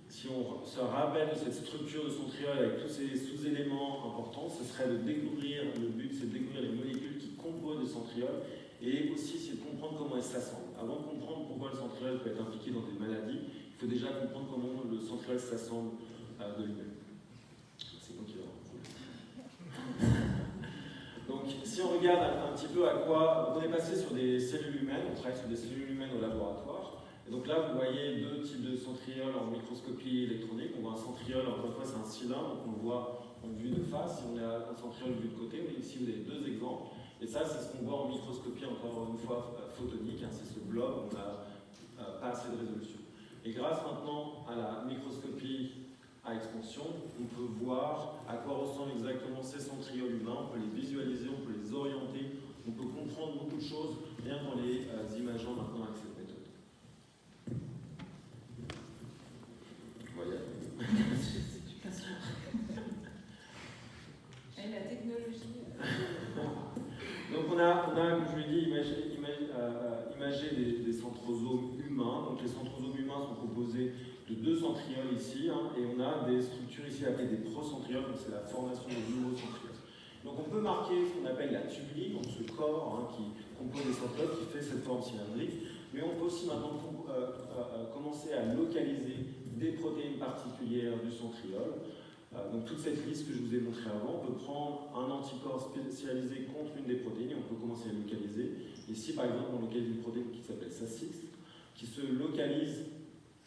si on se rappelle de cette structure de centriole avec tous ces sous-éléments importants, ce serait de découvrir, le but c'est de découvrir les molécules qui composent le centriole, et aussi c'est de comprendre comment elles s'assemblent. Avant de comprendre pourquoi le centriole peut être impliqué dans des maladies, il faut déjà comprendre comment le centriole centriole s'assemble de lui-même. C'est moi qui vais Donc, si on regarde un petit peu à quoi... On est passé sur des cellules humaines, on travaille sur des cellules humaines au laboratoire. Et donc là, vous voyez deux types de centrioles en microscopie électronique. On voit un centriole, encore une fois, c'est un cylindre, donc on le voit en vue de face. Si on a un centriole vu de côté, ici vous avez deux exemples. Et ça, c'est ce qu'on voit en microscopie, encore une fois, photonique. Hein, c'est ce blob, on n'a pas assez de résolution. Et grâce maintenant à la microscopie à expansion, on peut voir à quoi ressemblent exactement ces centrioles humains, on peut les visualiser, on peut les orienter, on peut comprendre beaucoup de choses, rien qu'en les imageant maintenant avec cette méthode. Vous voyez? Et la technologie. Donc on a, comme je l'ai dit, imagé des centrosomes humains. Donc les centrosomes humains sont composés de deux centrioles ici, hein, et on a des structures ici appelées des procentrioles, donc c'est la formation de nouveaux centrioles. Donc on peut marquer ce qu'on appelle la tubuline, donc ce corps hein, qui compose les centrioles, qui fait cette forme cylindrique, mais on peut aussi maintenant commencer à localiser des protéines particulières du centriole. Donc toute cette liste que je vous ai montrée avant, on peut prendre un anticorps spécialisé contre une des protéines et on peut commencer à le localiser. Ici par exemple on localise une protéine qui s'appelle SACIX, qui se localise,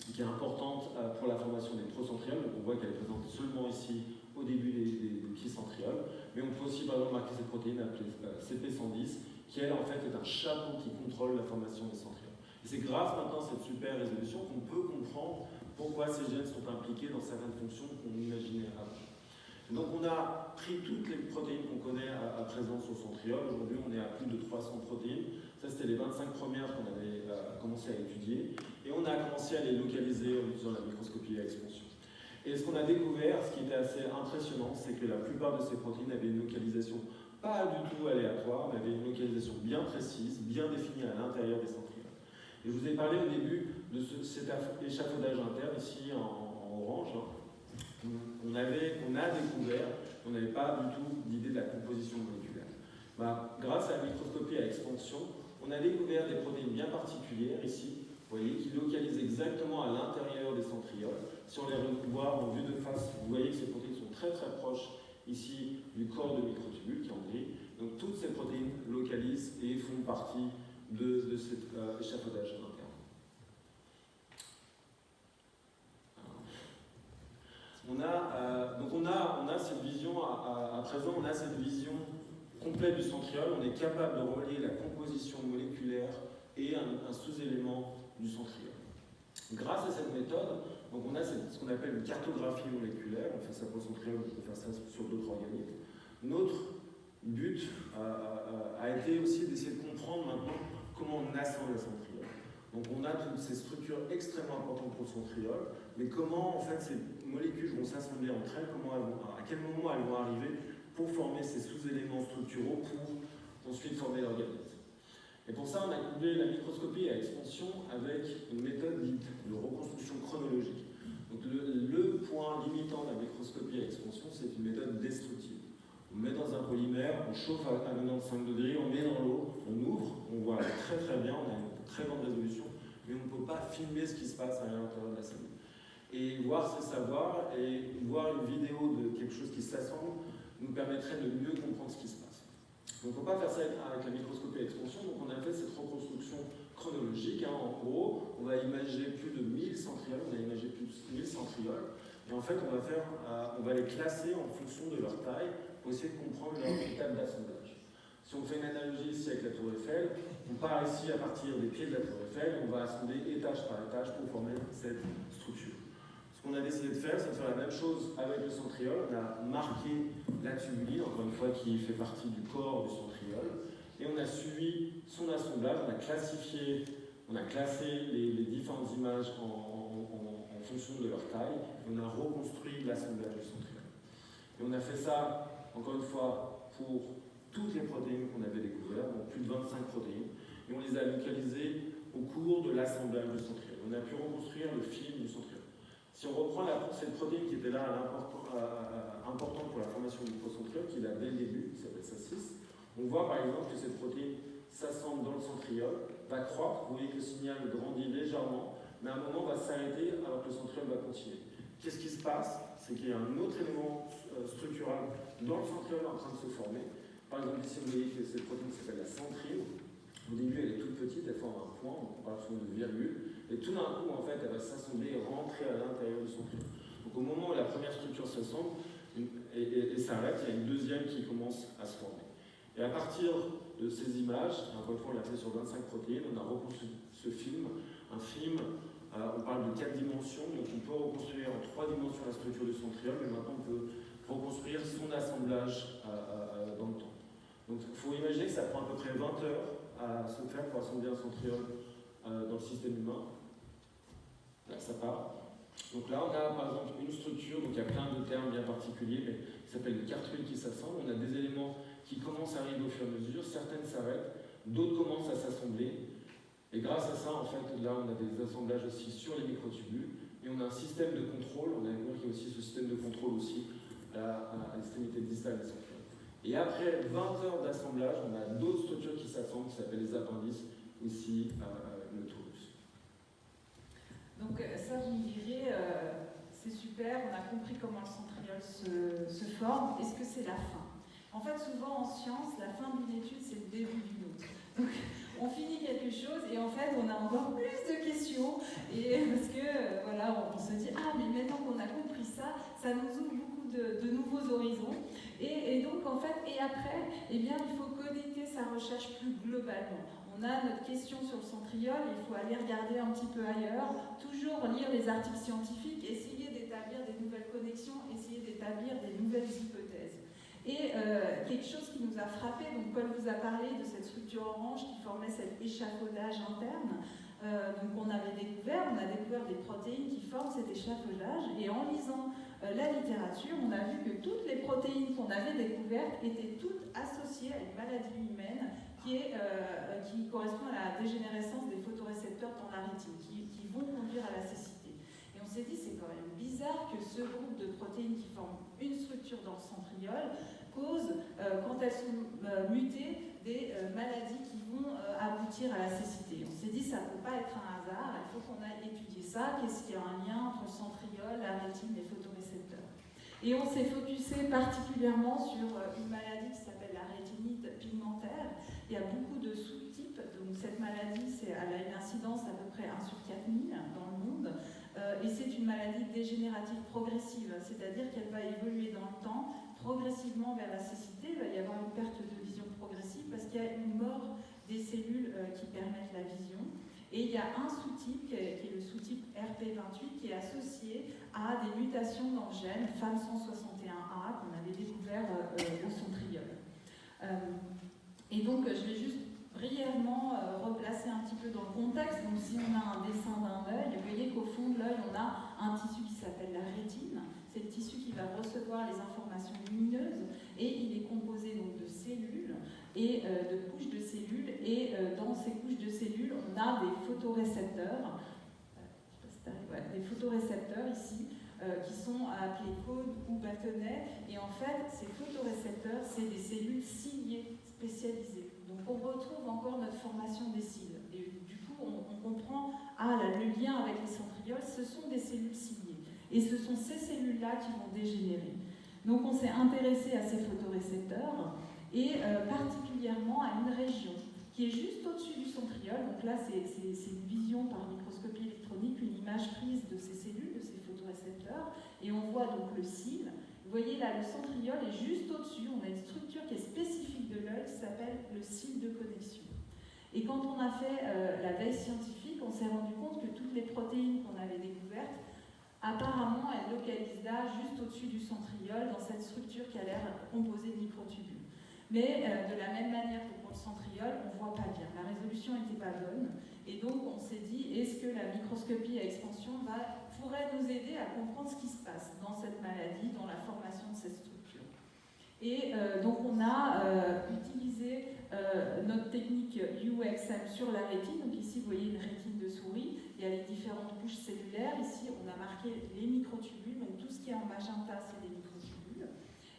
qui est importante pour la formation des procentrioles. Donc on voit qu'elle est présente seulement ici au début des pieds centrioles, mais on peut aussi par exemple marquer cette protéine appelée CP110, qui elle en fait est un chapeau qui contrôle la formation des centrioles. Et c'est grâce maintenant à cette super résolution qu'on peut comprendre pourquoi ces gènes sont impliqués dans certaines fonctions qu'on imaginait avant. Donc on a pris toutes les protéines qu'on connaît à présent sur le centriole. Aujourd'hui on est à plus de 300 protéines. Ça c'était les 25 premières qu'on avait commencé à étudier. Et on a commencé à les localiser en utilisant la microscopie à expansion. Et ce qu'on a découvert, ce qui était assez impressionnant, c'est que la plupart de ces protéines avaient une localisation pas du tout aléatoire, mais avaient une localisation bien précise, bien définie à l'intérieur des centrioles. Et je vous ai parlé au début de cet échafaudage interne, ici en orange. Hein. On a découvert qu'on n'avait pas du tout d'idée de la composition moléculaire. Grâce à la microscopie à expansion, on a découvert des protéines bien particulières ici, vous voyez, qui localisent exactement à l'intérieur des centrioles. Si on les voit en vue de face, vous voyez que ces protéines sont très très proches ici du corps de microtubule qui est en gris. Donc toutes ces protéines localisent et font partie de cet échafaudage interne. On a cette vision, à présent, on a cette vision complète du centriole. On est capable de relier la composition moléculaire et un sous-élément du centriole. Grâce à cette méthode, donc on a ce qu'on appelle une cartographie moléculaire. On fait ça pour le centriole, on peut faire ça sur d'autres organismes. Notre but a été aussi d'essayer de comprendre maintenant comment on assemble la centriole. Donc on a toutes ces structures extrêmement importantes pour le centriole, mais comment en fait ces molécules vont s'assembler entre elles, à quel moment elles vont arriver pour former ces sous-éléments structuraux pour ensuite former l'organisme. Et pour ça, on a couplé la microscopie à expansion avec une méthode dite de reconstruction chronologique. Donc le point limitant de la microscopie à expansion, c'est une méthode destructive. On met dans un polymère, on chauffe à 95 degrés, on met dans l'eau, on ouvre, on voit très très bien, on a une très grande résolution, mais on ne peut pas filmer ce qui se passe à l'intérieur de la cellule. Et voir ce savoir et voir une vidéo de quelque chose qui s'assemble nous permettrait de mieux comprendre ce qui se passe. Donc on ne peut pas faire ça avec la microscopie à expansion, donc on a fait cette reconstruction chronologique. Hein. En gros, on va imager plus de 1000 centrioles, on a imagé plus de 1000 centrioles, et en fait on va les classer en fonction de leur taille pour essayer de comprendre leur étape d'assemblage. Si on fait une analogie ici avec la tour Eiffel, on part ici à partir des pieds de la tour Eiffel, on va assembler étage par étage pour former cette structure. Ce qu'on a décidé de faire, c'est de faire la même chose avec le centriole. On a marqué la tubuline, encore une fois, qui fait partie du corps du centriole, et on a suivi son assemblage, on a classé les différentes images en fonction de leur taille, et on a reconstruit l'assemblage du centriole. Et on a fait ça, encore une fois, pour toutes les protéines qu'on avait découvertes, donc plus de 25 protéines, et on les a localisées au cours de l'assemblage du centriole. On a pu reconstruire le film du centriole. Si on reprend cette protéine qui était là importante pour la formation du procentriole, qui est là dès le début, qui s'appelle SACIX, on voit par exemple que cette protéine s'assemble dans le centriole, va croître, vous voyez que le signal grandit légèrement, mais à un moment va s'arrêter alors que le centriole va continuer. se passe, c'est qu'il y a un autre élément structural dans le centriole en train de se former. Par exemple, ici, vous voyez que cette protéine s'appelle la centrine. Au début, elle est toute petite, elle forme un point, on parle souvent de virgule, et tout d'un coup, en fait, elle va s'assembler et rentrer à l'intérieur du centriole. Donc au moment où la première structure s'assemble et s'arrête, il y a une deuxième qui commence à se former. Et à partir de ces images, encore une fois, on l'a fait sur 25 protéines, on a reconstruit ce film, un film, on parle de 4 dimensions, donc on peut reconstruire en 3 dimensions la structure du centriole, mais maintenant on peut reconstruire son assemblage dans le temps. Donc il faut imaginer que ça prend à peu près 20 heures à se faire pour assembler un centriole dans le système humain. Là, ça part. Donc là, on a par exemple une structure, donc il y a plein de termes bien particuliers, mais qui s'appelle le cartouille qui s'assemble. On a des éléments qui commencent à arriver au fur et à mesure, certaines s'arrêtent, d'autres commencent à s'assembler. Et grâce à ça, en fait, là, on a des assemblages aussi sur les microtubules, et on a un système de contrôle, on a vu qu'il y a aussi ce système de contrôle aussi à l'extrémité distale des centrioles. Et après 20 heures d'assemblage, on a d'autres structures qui s'assemblent, qui s'appellent les appendices, ici, le thorus. Donc ça, vous me direz, c'est super, on a compris comment le centriole se forme. Est-ce que c'est la fin? En fait, souvent en science, la fin d'une étude, c'est le début d'une autre. Donc, on finit quelque chose et en fait, on a encore plus de questions. Et parce que, voilà, on se dit, ah, mais maintenant qu'on a compris ça, ça nous ouvre beaucoup de nouveaux horizons. Et donc, en fait, et après, eh bien, il faut connecter sa recherche plus globalement. On a notre question sur le centriole, il faut aller regarder un petit peu ailleurs, toujours lire les articles scientifiques, essayer d'établir des nouvelles connexions, essayer d'établir des nouvelles hypothèses. Et quelque chose qui nous a frappé, donc Paul vous a parlé de cette structure orange qui formait cet échafaudage interne. Donc on a découvert des protéines qui forment cet échafaudage, et en lisant la littérature, on a vu que toutes les protéines qu'on avait découvertes étaient toutes associées à une maladie humaine qui correspond à la dégénérescence des photorécepteurs dans la rétine, qui vont conduire à la cécité. Et on s'est dit, c'est quand même bizarre que ce groupe de protéines qui forment une structure dans le centriole cause, quand elles sont mutées, des maladies qui vont aboutir à la cécité. On s'est dit, ça ne peut pas être un hasard, il faut qu'on aille étudier ça, qu'est-ce qu'il y a un lien entre le centriole, la rétine et les photorécepteurs. Et on s'est focusé particulièrement sur une maladie qui s'appelle la rétinite pigmentaire. Il y a beaucoup de sous-types, donc cette maladie, elle a une incidence à peu près 1 sur 4000 dans le monde, et c'est une maladie dégénérative progressive, c'est-à-dire qu'elle va évoluer dans le temps, progressivement vers la cécité. Il va y avoir une perte de vision progressive parce qu'il y a une mort des cellules qui permettent la vision. Et il y a un sous-type, qui est le sous-type RP28, qui est associé à des mutations dans le gène FAM161A qu'on avait découvert au centriole. Et donc, je vais juste brièvement replacer un petit peu dans le contexte. Donc, si on a un dessin d'un œil, vous voyez qu'au fond de l'œil, on a un tissu qui s'appelle la rétine. C'est le tissu qui va recevoir les informations lumineuses, et il est composé donc de cellules et de couches de cellules, et dans ces couches de cellules, on a des photorécepteurs, des photorécepteurs ici, qui sont appelés cônes ou bâtonnets, et en fait, ces photorécepteurs, c'est des cellules ciliées spécialisées. Donc on retrouve encore notre formation des cils, et du coup, on comprend, le lien avec les centrioles, ce sont des cellules ciliées. Et ce sont ces cellules-là qui vont dégénérer. Donc on s'est intéressé à ces photorécepteurs, et particulièrement à une région qui est juste au-dessus du centriole. Donc là, c'est une vision par microscopie électronique, une image prise de ces cellules, de ces photorécepteurs, et on voit donc le cil. Vous voyez là, le centriole est juste au-dessus. On a une structure qui est spécifique de l'œil qui s'appelle le cil de connexion. Et quand on a fait la veille scientifique, on s'est rendu compte que toutes les protéines qu'on avait découvertes, apparemment, elles localisent là, juste au-dessus du centriole, dans cette structure qui a l'air composée de microtubules. Mais de la même manière que pour le centriole, on ne voit pas bien. La résolution n'était pas bonne. Et donc, on s'est dit, est-ce que la microscopie à expansion pourrait nous aider à comprendre ce qui se passe dans cette maladie, dans la formation de cette structure? Et donc, on a utilisé notre technique UXM sur la rétine. Donc ici, vous voyez une rétine de souris. Il y a les différentes couches cellulaires. Ici, on a marqué les microtubules. Donc tout ce qui est en magenta, c'est des microtubules.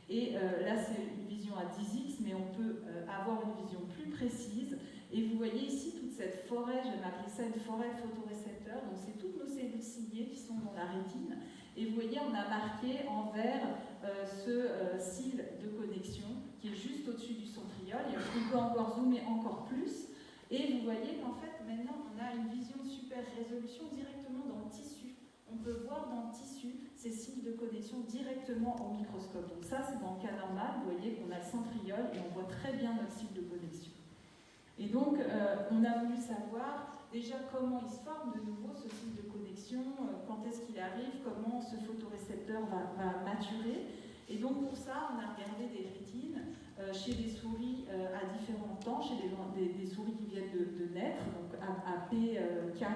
Et là, c'est une vision à 10x, mais on peut avoir une vision plus précise. Et vous voyez ici toute cette forêt, j'aime appeler ça une forêt photorécepteur. Donc c'est toutes nos cellules ciliées qui sont dans la rétine. Et vous voyez on a marqué en vert ce cil de connexion qui est juste au-dessus du centriole. Et on peut encore zoomer encore plus. Et vous voyez qu'en fait, maintenant, on a une vision de super résolution directement dans le tissu. On peut voir dans le tissu ces cils de connexion directement au microscope. Donc ça, c'est dans le cas normal. Vous voyez qu'on a le centriole et on voit très bien notre cil de connexion. Et donc, on a voulu savoir déjà comment il se forme de nouveau ce cil de connexion, quand est-ce qu'il arrive, comment ce photorécepteur va maturer. Et donc pour ça, on a regardé des rétines chez des souris à différents temps, chez des souris qui viennent de naître, donc à P4,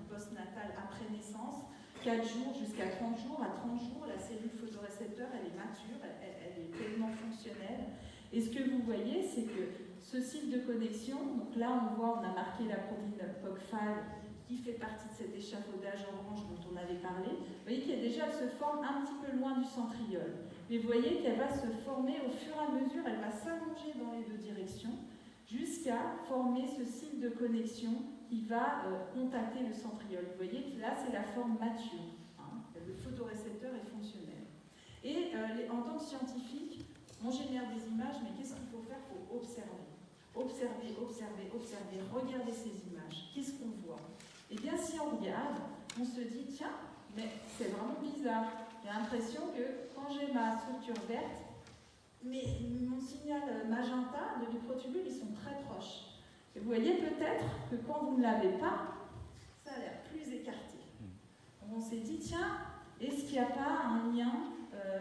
postnatal après naissance, 4 jours jusqu'à 30 jours. À 30 jours, la cellule photorécepteur, elle est mature, elle est pleinement fonctionnelle. Et ce que vous voyez, c'est que ce cil de connexion, donc là on voit, on a marqué la protéine POC5 qui fait partie de cet échafaudage orange dont on avait parlé. Vous voyez qu'elle déjà se forme un petit peu loin du centriole. Mais vous voyez qu'elle va se former au fur et à mesure, elle va s'allonger dans les deux directions jusqu'à former ce cil de connexion qui va contacter le centriole. Vous voyez que là c'est la forme mature. Hein. Le photorécepteur est fonctionnel. Et en tant que scientifique, on génère des images, mais qu'est-ce qu'il faut faire? Il faut observer. Observer, observer, observer, regarder ces images. Qu'est-ce qu'on voit? Eh bien, si on regarde, on se dit, tiens, mais c'est vraiment bizarre. J'ai l'impression que quand j'ai ma structure verte, mais mon signal magenta de microtubules, ils sont très proches. Et vous voyez peut-être que quand vous ne l'avez pas, ça a l'air plus écarté. Donc on s'est dit, tiens, est-ce qu'il n'y a pas un lien,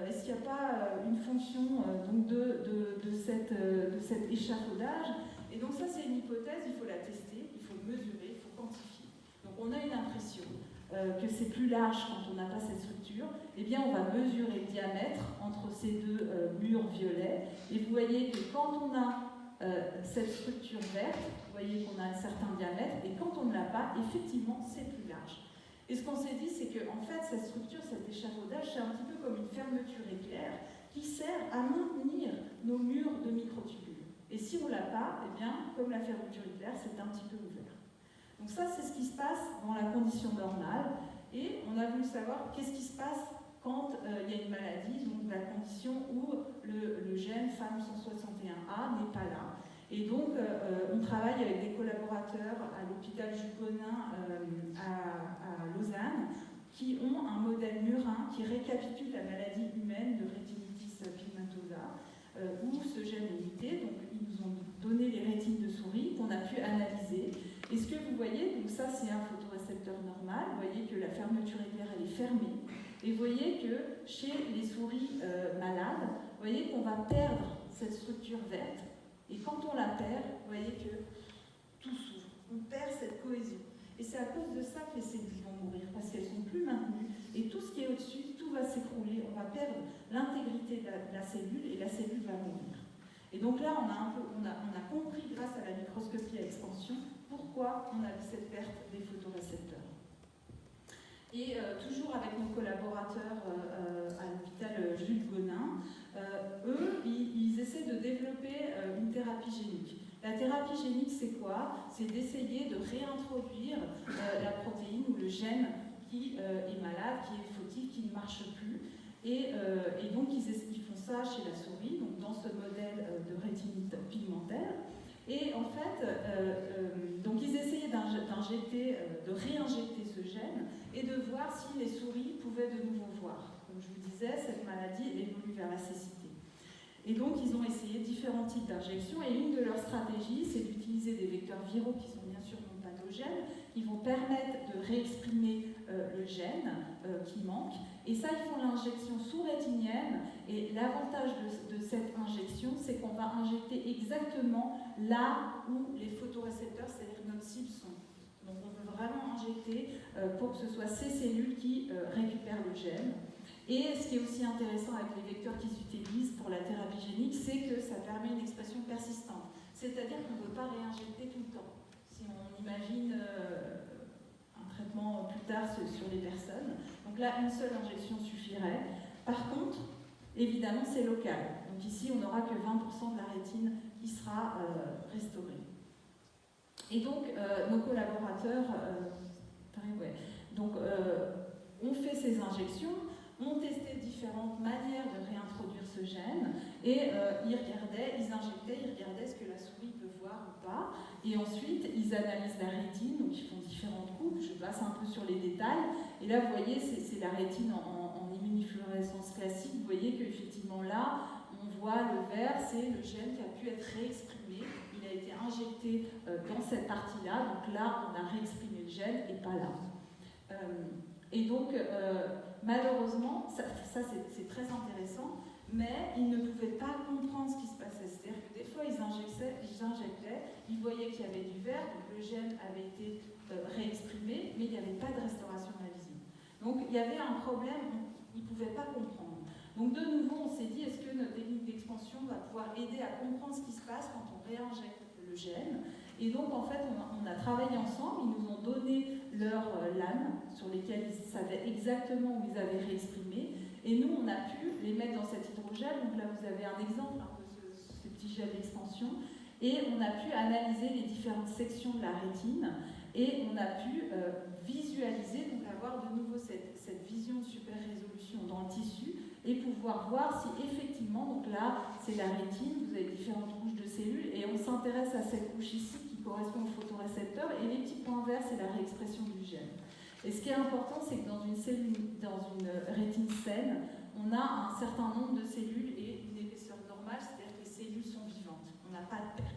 est-ce qu'il n'y a pas une fonction donc de cet échafaudage? Et donc ça, c'est une hypothèse, il faut la tester, il faut mesurer, il faut quantifier. Donc on a une impression que c'est plus large quand on n'a pas cette structure. Eh bien, on va mesurer le diamètre entre ces deux murs violets. Et vous voyez que quand on a cette structure verte, vous voyez qu'on a un certain diamètre, et quand on ne l'a pas, effectivement, c'est plus large. Et ce qu'on s'est dit, c'est que en fait, cette structure, cet échafaudage, c'est un petit peu comme une fermeture éclair qui sert à maintenir nos murs de microtubules. Et si on ne l'a pas, eh bien, comme la fermeture éclair, c'est un petit peu ouvert. Donc ça, c'est ce qui se passe dans la condition normale. Et on a voulu savoir qu'est-ce qui se passe quand il y a une maladie, donc la condition où le gène FAM161A n'est pas là. Et donc, on travaille avec des collaborateurs à l'hôpital Jules Gonin à Lausanne qui ont un modèle murin qui récapitule la maladie humaine de rétinitis pigmentosa où ce gène est muté. Donc, ils nous ont donné les rétines de souris qu'on a pu analyser. Et ce que vous voyez, donc ça c'est un photorécepteur normal, vous voyez que la fermeture éclair elle est fermée. Et vous voyez que chez les souris malades, vous voyez qu'on va perdre cette structure verte. Et quand on la perd, vous voyez que tout s'ouvre. On perd cette cohésion. Et c'est à cause de ça que les cellules vont mourir, parce qu'elles ne sont plus maintenues. Et tout ce qui est au-dessus, tout va s'écrouler. On va perdre l'intégrité de la cellule et la cellule va mourir. Et donc là, on a compris, grâce à la microscopie à expansion, pourquoi on a vu cette perte des photorécepteurs. Et toujours avec nos collaborateurs à l'hôpital Jules Gonin, eux, ils essaient de développer une thérapie génique. La thérapie génique, c'est quoi? C'est d'essayer de réintroduire la protéine ou le gène qui est malade, qui est fautif, qui ne marche plus. Et donc, ils font ça chez la souris, donc dans ce modèle de rétinite pigmentaire. Et en fait, donc ils essayaient de réinjecter ce gène et de voir si les souris pouvaient de nouveau voir. Comme je vous disais, cette maladie évolue vers la cécité. Et donc, ils ont essayé différents types d'injections et une de leurs stratégies, c'est d'utiliser des vecteurs viraux qui sont bien sûr non pathogènes, qui vont permettre de réexprimer le gène qui manque. Et ça, ils font l'injection sous-rétinienne. Et l'avantage de cette injection, c'est qu'on va injecter exactement là où les photorécepteurs, c'est-à-dire notre cible, sont. Donc, on veut vraiment injecter pour que ce soit ces cellules qui récupèrent le gène. Et ce qui est aussi intéressant avec les vecteurs qu'ils utilisent pour la thérapie génique, c'est que ça permet une expression persistante. C'est-à-dire qu'on ne veut pas réinjecter tout le temps. Si on imagine un traitement plus tard sur les personnes. Donc là, une seule injection suffirait. Par contre, évidemment, c'est local. Donc ici, on n'aura que 20% de la rétine qui sera restaurée. Et donc, nos collaborateurs ont fait ces injections. ont testé différentes manières de réintroduire ce gène et ils injectaient, ils regardaient ce que la souris peut voir ou pas. Et ensuite, ils analysent la rétine, donc ils font différentes coupes. Je passe un peu sur les détails. Et là, vous voyez, c'est la rétine en immunofluorescence classique. Vous voyez qu'effectivement là, on voit le vert, c'est le gène qui a pu être réexprimé. Il a été injecté dans cette partie-là. Donc là, on a réexprimé le gène et pas là. Et donc, malheureusement, ça c'est très intéressant, mais ils ne pouvaient pas comprendre ce qui se passait. C'est-à-dire que des fois, ils injectaient, ils voyaient qu'il y avait du vert, donc le gène avait été réexprimé, mais il n'y avait pas de restauration de la vision. Donc, il y avait un problème, ils ne pouvaient pas comprendre. Donc, de nouveau, on s'est dit, est-ce que notre technique d'expansion va pouvoir aider à comprendre ce qui se passe quand on réinjecte le gène? Et donc, en fait, on a travaillé ensemble, ils nous ont donné leurs lames sur lesquelles ils savaient exactement où ils avaient réexprimé. Et nous, on a pu les mettre dans cet hydrogel. Donc là, vous avez un exemple de ce petit gel d'expansion. Et on a pu analyser les différentes sections de la rétine. Et on a pu visualiser, donc avoir de nouveau cette vision de super résolution dans le tissu et pouvoir voir si effectivement, donc là, c'est la rétine, vous avez différentes couches de cellules. Et on s'intéresse à cette couche ici qui correspond au photorécepteur. Et les petits points verts, c'est la réexpression du gène. Et ce qui est important, c'est que dans une rétine saine, on a un certain nombre de cellules et une épaisseur normale, c'est-à-dire que les cellules sont vivantes. On n'a pas de perte.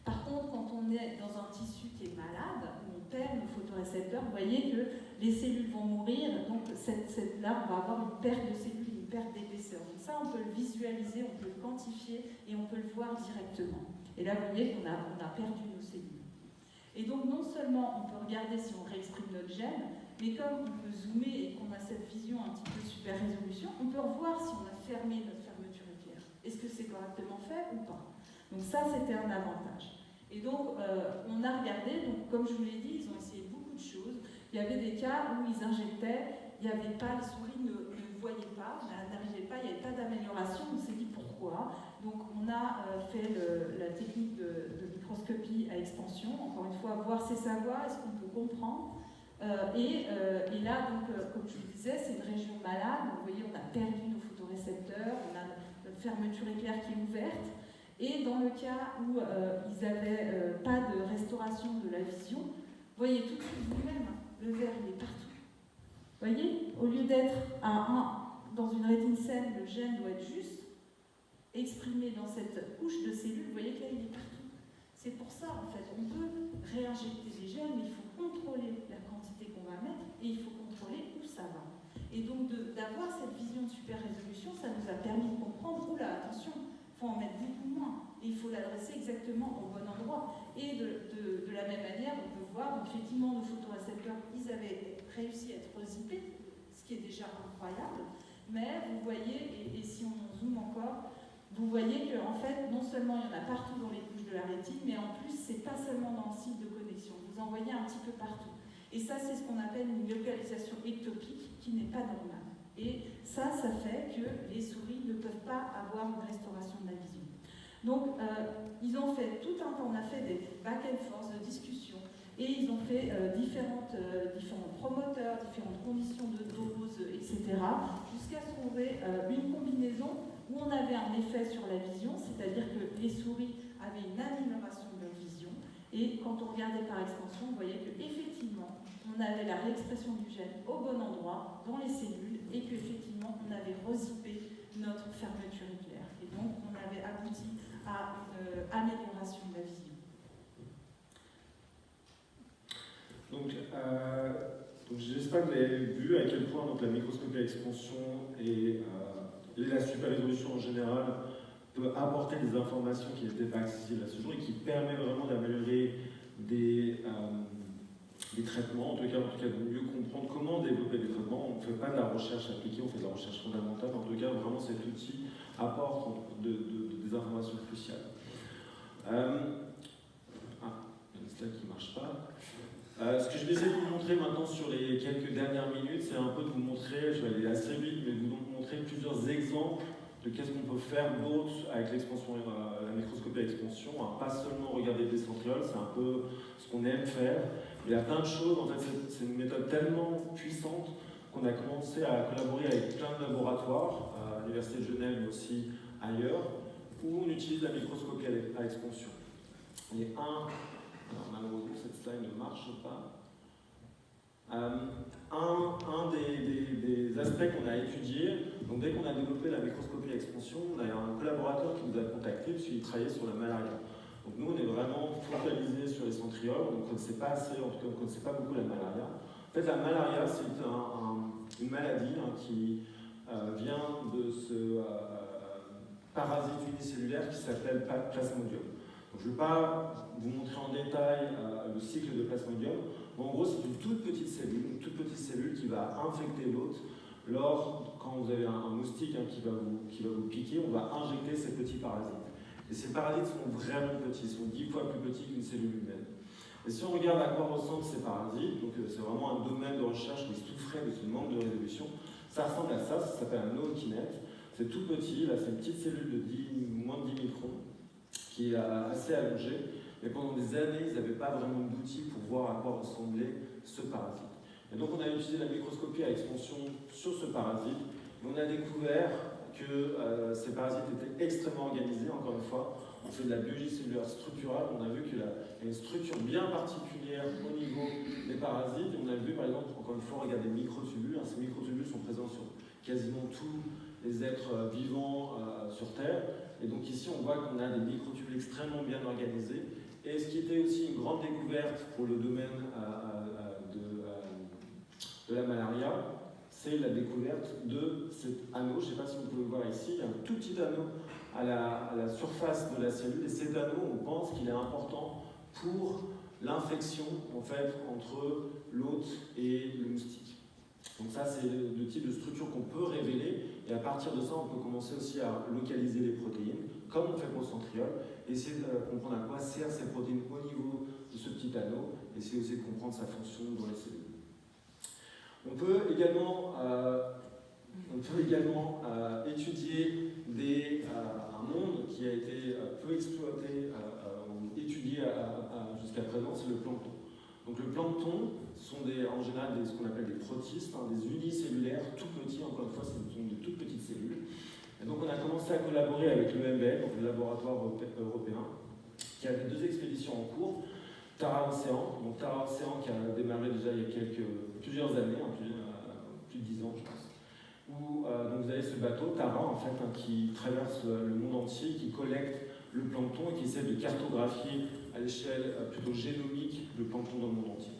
Par contre, quand on est dans un tissu qui est malade, où on perd nos photorécepteurs, vous voyez que les cellules vont mourir, donc là, on va avoir une perte de cellules, une perte d'épaisseur. Donc ça, on peut le visualiser, on peut le quantifier et on peut le voir directement. Et là, vous voyez qu'on a perdu nos cellules. Et donc, non seulement on peut regarder si on réexprime notre gène, mais comme on peut zoomer et qu'on a cette vision un petit peu super résolution, on peut revoir si on a fermé notre fermeture éclair. Est-ce que c'est correctement fait ou pas? Donc ça, c'était un avantage. Et donc, on a regardé, donc comme je vous l'ai dit, ils ont essayé beaucoup de choses. Il y avait des cas où ils injectaient, il n'y avait pas, les souris ne voyaient pas, n'arrivaient pas, il n'y avait pas d'amélioration. On s'est dit pourquoi. Donc on a fait la technique de microscopie à expansion, encore une fois, voir ses savoirs, est-ce qu'on peut comprendre. Et là, donc, comme je vous disais, c'est une région malade. Vous voyez, on a perdu nos photorécepteurs, on a notre fermeture éclair qui est ouverte. Et dans le cas où ils n'avaient pas de restauration de la vision, vous voyez tout de suite vous-même, le vert il est partout. Vous voyez, au lieu d'être dans une rétine saine, le gène doit être juste exprimé dans cette couche de cellules, vous voyez que là il est partout. C'est pour ça, en fait, on peut réinjecter les gènes, mais il faut contrôler la quantité qu'on va mettre et il faut contrôler où ça va. Et donc d'avoir cette vision de super résolution, ça nous a permis de comprendre, oula, attention, il faut en mettre beaucoup moins et il faut l'adresser exactement au bon endroit. Et de la même manière, on peut voir, donc, effectivement, nos photorécepteurs, ils avaient réussi à être zippés, ce qui est déjà incroyable, mais vous voyez, et si on zoome encore, vous voyez qu'en fait, non seulement il y en a partout dans les couches de la rétine, mais en plus, c'est pas seulement dans le site de connexion. Vous en voyez un petit peu partout. Et ça, c'est ce qu'on appelle une localisation ectopique qui n'est pas normale. Et ça fait que les souris ne peuvent pas avoir une restauration de la vision. Donc, ils ont fait tout un temps, on a fait des back and forth de discussion, et ils ont fait différents promoteurs, différentes conditions de dose, etc., jusqu'à trouver une combinaison où on avait un effet sur la vision, c'est-à-dire que les souris avaient une amélioration de leur vision, et quand on regardait par extension, on voyait qu'effectivement, on avait la réexpression du gène au bon endroit, dans les cellules, et qu'effectivement, on avait rezippé notre fermeture éclair. Et donc, on avait abouti à une amélioration de la vision. Donc j'espère que vous avez vu à quel point donc, la microscopie à expansion et la super résolution en général peut apporter des informations qui n'étaient pas accessibles à ce jour et qui permet vraiment d'améliorer des traitements, en tout cas de mieux comprendre comment développer des traitements. On ne fait pas de la recherche appliquée, on fait de la recherche fondamentale. En tout cas, vraiment cet outil apporte des informations cruciales. Il y a une slide qui ne marche pas. Ce que je vais essayer de vous montrer maintenant sur les quelques dernières minutes, c'est un peu de vous montrer, je vais aller assez vite, mais de vous montrer plusieurs exemples de qu'est-ce qu'on peut faire d'autre avec l'expansion, la microscopie à expansion, hein, pas seulement regarder des centrioles, c'est un peu ce qu'on aime faire. Il y a plein de choses, en fait, c'est une méthode tellement puissante qu'on a commencé à collaborer avec plein de laboratoires, à l'Université de Genève mais aussi ailleurs, où on utilise la microscopie à expansion. Et alors malheureusement cette slide ne marche pas. Un des aspects qu'on a étudié, donc dès qu'on a développé la microscopie à expansion, on a un collaborateur qui nous a contacté parce qu'il travaillait sur la malaria. Donc nous on est vraiment focalisé sur les centrioles, donc on ne sait pas assez, en tout cas on ne connaissait pas beaucoup la malaria. En fait la malaria c'est une maladie qui vient de ce parasite unicellulaire qui s'appelle Plasmodium. Donc, je ne vais pas vous montrer en détail le cycle de Plasmodium. En gros, c'est une toute petite cellule qui va infecter l'hôte. Quand vous avez un moustique qui va vous piquer, on va injecter ces petits parasites. Et ces parasites sont vraiment petits, ils sont 10 fois plus petits qu'une cellule humaine. Et si on regarde à quoi ressemblent ces parasites, donc c'est vraiment un domaine de recherche qui souffrait de ce manque de résolution, ça ressemble à ça s'appelle un nookinète. C'est tout petit, là c'est une petite cellule de moins de 10 microns, qui est assez allongée. Mais pendant des années, ils n'avaient pas vraiment d'outils pour voir à quoi ressemblait ce parasite. Et donc on a utilisé la microscopie à expansion sur ce parasite, et on a découvert que ces parasites étaient extrêmement organisés, encore une fois. On fait de la biologie cellulaire structurale, on a vu qu'il y a une structure bien particulière au niveau des parasites, et on a vu par exemple, encore une fois, regarder les microtubules. Ces microtubules sont présents sur quasiment tous les êtres vivants sur Terre, et donc ici on voit qu'on a des microtubules extrêmement bien organisés. Et ce qui était aussi une grande découverte pour le domaine de la malaria, c'est la découverte de cet anneau. Je ne sais pas si vous pouvez le voir ici, il y a un tout petit anneau à la surface de la cellule. Et cet anneau, on pense qu'il est important pour l'infection en fait, entre l'hôte et le moustique. Donc ça, c'est le type de structure qu'on peut révéler. Et à partir de ça, on peut commencer aussi à localiser les protéines, comme on fait pour le centriole, et essayer de comprendre à quoi servent ces protéines au niveau de ce petit anneau, et essayer aussi de comprendre sa fonction dans les cellules. On peut également étudier un monde qui a été peu exploité ou étudié jusqu'à présent, c'est le plancton. Donc le plancton sont en général ce qu'on appelle des protistes, des unicellulaires tout petits, encore une fois, ce sont de toutes petites cellules. Et donc on a commencé à collaborer avec l'EMBL, donc le laboratoire européen, qui avait 2 expéditions en cours. Tara Océan, donc Tara Océan qui a démarré déjà il y a plusieurs années, plus de 10 ans je pense, où donc vous avez ce bateau, Tara en fait, qui traverse le monde entier, qui collecte le plancton et qui essaie de cartographier à l'échelle plutôt génomique le plancton dans le monde entier.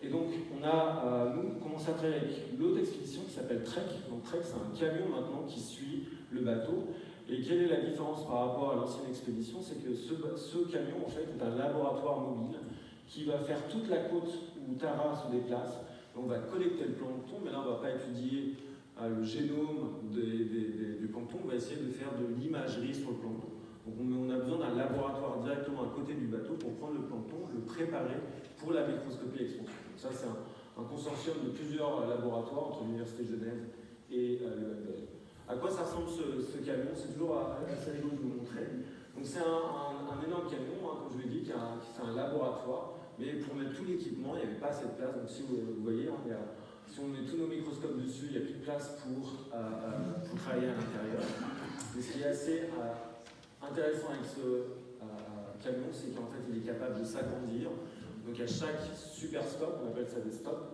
Et donc on a nous commencé à travailler avec l'autre expédition qui s'appelle Trek. Donc Trek c'est un camion maintenant qui suit le bateau. Et quelle est la différence par rapport à l'ancienne expédition? C'est que ce camion en fait est un laboratoire mobile qui va faire toute la côte où Tara se déplace. Et on va collecter le plancton, mais là on ne va pas étudier le génome du plancton, on va essayer de faire de l'imagerie sur le plancton. Donc on a besoin d'un laboratoire directement à côté du bateau pour prendre le plancton, le préparer pour la microscopie expansion. Donc ça c'est un consortium de plusieurs laboratoires entre l'Université de Genève et l'EMBL. À quoi ça ressemble ce camion? C'est toujours assez rigolo de vous montrer. Donc c'est un énorme camion, comme je vous l'ai dit, c'est un laboratoire, mais pour mettre tout l'équipement, il n'y avait pas assez de place. Donc si vous voyez, si on met tous nos microscopes dessus, il n'y a plus de place pour travailler à l'intérieur. Et ce qui est assez intéressant avec ce camion, c'est qu'en fait il est capable de s'agrandir. Donc à chaque super stop, on appelle ça des stops,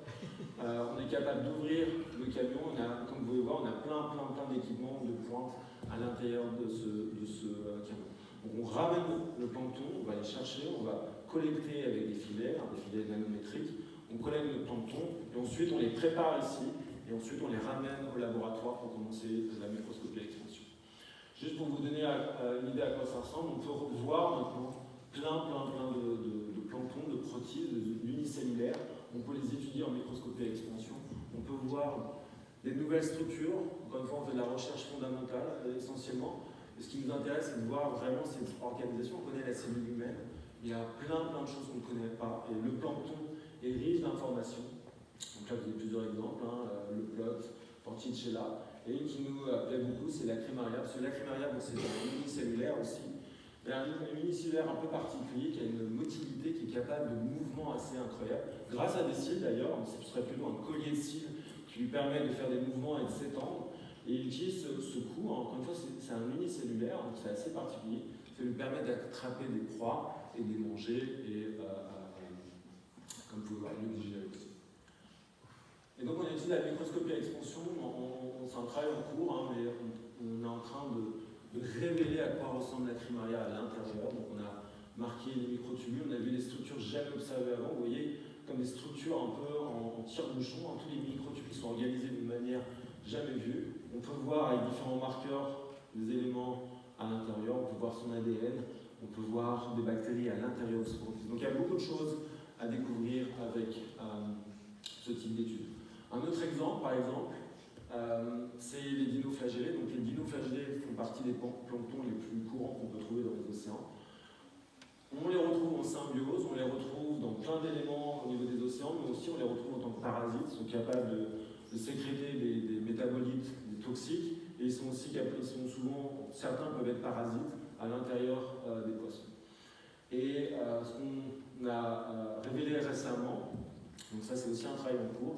on est capable d'ouvrir le camion. Comme vous pouvez voir, on a plein d'équipements de pointe à l'intérieur de ce camion. Donc on ramène le plancton, on va aller chercher, on va collecter avec des filets nanométriques, on collecte le plancton, et ensuite on les prépare ici, et ensuite on les ramène au laboratoire pour commencer la microscopie à expansion. Juste pour vous donner une idée à quoi ça ressemble, on peut voir maintenant plein de plancton, de protistes, d'unicellulaires. On peut les étudier en microscopie à expansion. On peut voir des nouvelles structures. Encore une fois, on fait de la recherche fondamentale essentiellement. Et ce qui nous intéresse, c'est de voir vraiment cette organisation. On connaît la cellule humaine. Il y a plein de choses qu'on ne connaît pas. Et le plancton est riche d'informations. Donc là, vous avez plusieurs exemples. Le plot, Porticella. Et une qui nous plaît beaucoup, c'est l'acrymaria. Parce que l'acrymaria, c'est un unicellulaire aussi. Mais un unicellulaire un peu particulier qui a une motilité, qui est capable de mouvements assez incroyables, grâce à des cils d'ailleurs, ce serait plutôt un collier de cils qui lui permet de faire des mouvements et de s'étendre. Et il utilise ce coup, encore une fois, c'est un unicellulaire, donc c'est assez particulier. Ça lui permet d'attraper des proies et de les manger et, comme vous pouvez voir, le digérer aussi. Et donc on utilise la microscopie à expansion, c'est un travail en cours, hein, mais on est en train de révéler à quoi ressemble la Crimaria à l'intérieur. Donc on a marqué les microtubules, on a vu des structures jamais observées avant, vous voyez, comme des structures un peu en tire-bouchon, hein, tous les microtubules sont organisés d'une manière jamais vue. On peut voir avec différents marqueurs des éléments à l'intérieur, on peut voir son ADN, on peut voir des bactéries à l'intérieur de ce processus. Donc il y a beaucoup de choses à découvrir avec ce type d'études. Un autre exemple, par exemple, c'est les dinoflagellés. Donc les dinoflagellés font partie des planctons les plus courants qu'on peut trouver dans les océans. On les retrouve en symbiose, on les retrouve dans plein d'éléments au niveau des océans, mais aussi on les retrouve en tant que parasites, ils sont capables de sécréter des métabolites, des toxiques, et ils sont aussi capables, certains peuvent être parasites à l'intérieur des poissons. Et ce qu'on a révélé récemment, donc ça c'est aussi un travail en cours,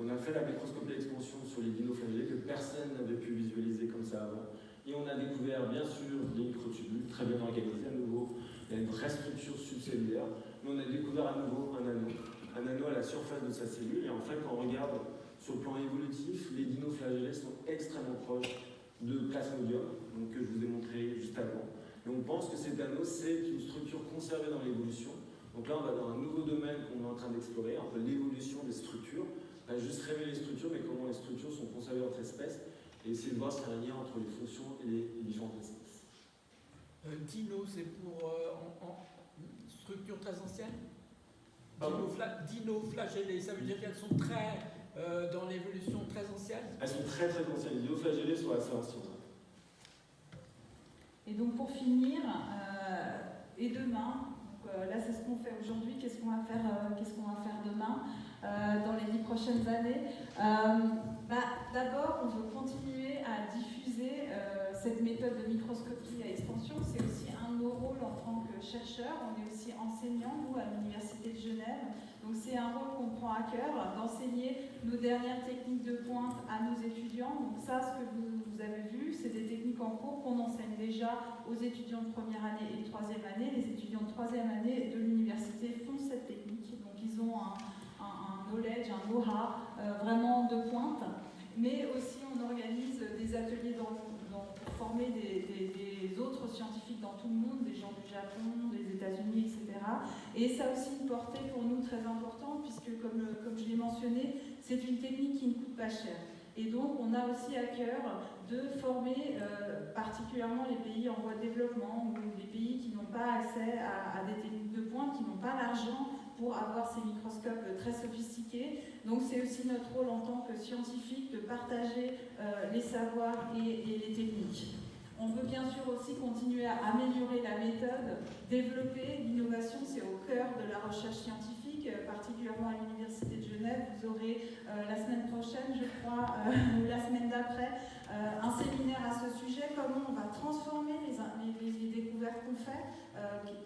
on a fait la microscopie d'expansion sur les dinoflagellés que personne n'avait pu visualiser comme ça avant. Et on a découvert bien sûr des microtubules très bien organisés à nouveau. Il y a une vraie structure subcellulaire, mais on a découvert à nouveau un anneau à la surface de sa cellule. Et en fait, quand on regarde sur le plan évolutif, les dinoflagellés sont extrêmement proches de Plasmodium, donc, que je vous ai montré juste avant. Et on pense que cet anneau, c'est une structure conservée dans l'évolution. Donc là, on va dans un nouveau domaine qu'on est en train d'explorer, un peu l'évolution des structures. Pas juste révéler les structures, mais comment les structures sont conservées entre espèces, et essayer de voir s'il y a un lien entre les fonctions et les différentes espèces. Dino, c'est pour structure très ancienne. Dinoflagellés, ça veut dire qu'elles sont très dans l'évolution très ancienne. Elles sont très très anciennes. Les dinoflagellés sont assez anciennes. Et donc pour finir, et demain, là c'est ce qu'on fait aujourd'hui, qu'est-ce qu'on va faire demain dans les 10 prochaines années. D'abord, on veut continuer à diffuser cette méthode de microscopie à expansion. C'est aussi un de nos rôles en tant que chercheurs. On est aussi enseignants, nous, à l'Université de Genève. Donc c'est un rôle qu'on prend à cœur, d'enseigner nos dernières techniques de pointe à nos étudiants. Donc ça, ce que vous avez vu, c'est des techniques en cours qu'on enseigne déjà aux étudiants de première année et de troisième année. Les étudiants de troisième année de l'université font cette technique. Donc ils ont un knowledge, un know-how vraiment de pointe. Mais aussi on organise des ateliers pour former des autres scientifiques dans tout le monde, des gens du Japon, des États-Unis, etc. Et ça a aussi une portée pour nous très importante, puisque comme je l'ai mentionné, c'est une technique qui ne coûte pas cher. Et donc on a aussi à cœur de former particulièrement les pays en voie de développement, ou les pays qui n'ont pas accès à des techniques de pointe, qui n'ont pas l'argent pour avoir ces microscopes très sophistiqués. Donc c'est aussi notre rôle en tant que scientifique de partager les savoirs et les techniques. On veut bien sûr aussi continuer à améliorer la méthode, développer l'innovation, c'est au cœur de la recherche scientifique, particulièrement à l'Université de Genève. Vous aurez la semaine prochaine, je crois, ou la semaine d'après, un séminaire à ce sujet, comment on va transformer les découvertes qu'on fait,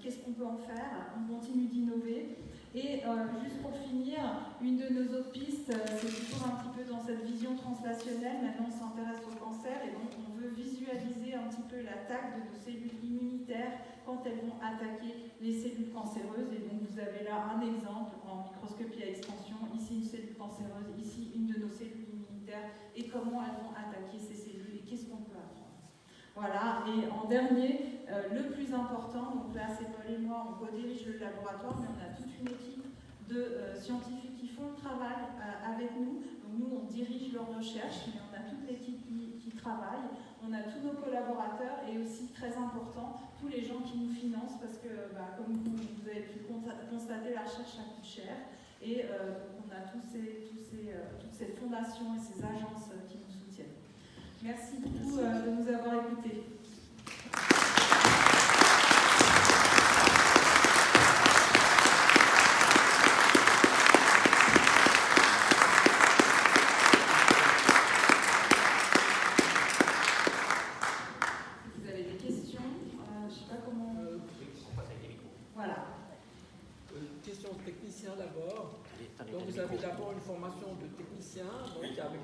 qu'est-ce qu'on peut en faire, on continue d'innover. Et juste pour finir, une de nos autres pistes, c'est toujours un petit peu dans cette vision translationnelle. Maintenant, on s'intéresse au cancer et donc on veut visualiser un petit peu l'attaque de nos cellules immunitaires quand elles vont attaquer les cellules cancéreuses. Et donc vous avez là un exemple en microscopie à expansion. Ici une cellule cancéreuse, ici une de nos cellules immunitaires et comment elles vont attaquer ces cellules et qu'est-ce qu'on peut apprendre. Voilà, et en dernier, le plus important, donc là c'est Paul et moi, on co-dirige le laboratoire, mais on a toute une équipe de scientifiques qui font le travail avec nous. Donc nous, on dirige leur recherche, mais on a toute l'équipe qui travaille. On a tous nos collaborateurs et aussi, très important, tous les gens qui nous financent, parce que, comme vous avez pu constater, la recherche, ça coûte cher. Et donc on a toute cette fondation et ces agences qui nous soutiennent. Merci beaucoup de nous avoir écoutés. Vous avez des questions, je ne sais pas comment... Voilà. Question de technicien d'abord. Donc vous avez d'abord une formation de technicien, donc avec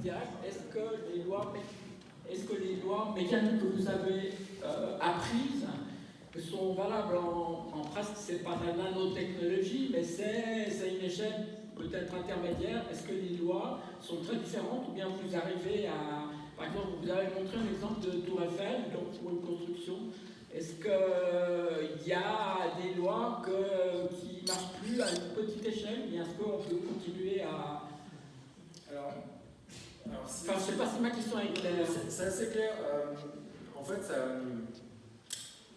direct. Est-ce que les lois mécaniques que vous avez apprises sont valables en presque, c'est pas de la nanotechnologie, mais c'est une échelle peut-être intermédiaire. Est-ce que les lois sont très différentes ou bien vous arrivez à... Par exemple, vous avez montré un exemple de Tour Eiffel, donc pour une construction. Est-ce qu'il y a des lois qui ne marchent plus à une petite échelle, ou bien est-ce qu'on peut continuer à... Alors, Enfin, je ne sais pas si ma question est claire. c'est assez clair. En fait,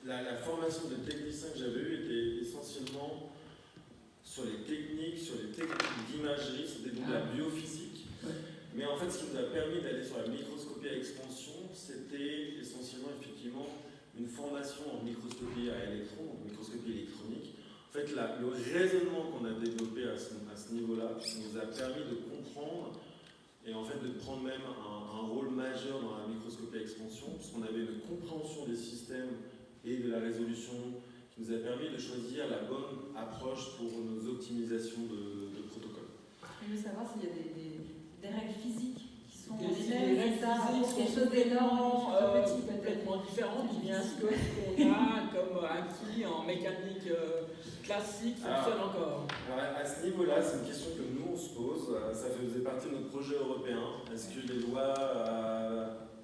la formation de technicien que j'avais eue était essentiellement sur les techniques d'imagerie, c'était donc de la biophysique. Ouais. Mais en fait, ce qui nous a permis d'aller sur la microscopie à expansion, c'était essentiellement effectivement une formation en microscopie à électrons, donc microscopie électronique. En fait, le raisonnement qu'on a développé à ce niveau-là, nous a permis de comprendre et en fait de prendre même un rôle majeur dans la microscopie à expansion, puisqu'on avait une compréhension des systèmes et de la résolution qui nous a permis de choisir la bonne approche pour nos optimisations de protocoles. Je veux savoir s'il y a des règles physiques qui sont Les les mêmes, règles ça, physiques quelque sont chose d'énorme, complètement différentes, ou bien est-ce que ce qu'on a comme acquis en mécanique classique fonctionne encore? Alors à ce niveau-là, c'est une question que nous on se pose. Ça faisait partie de notre projet européen. Est-ce que les lois,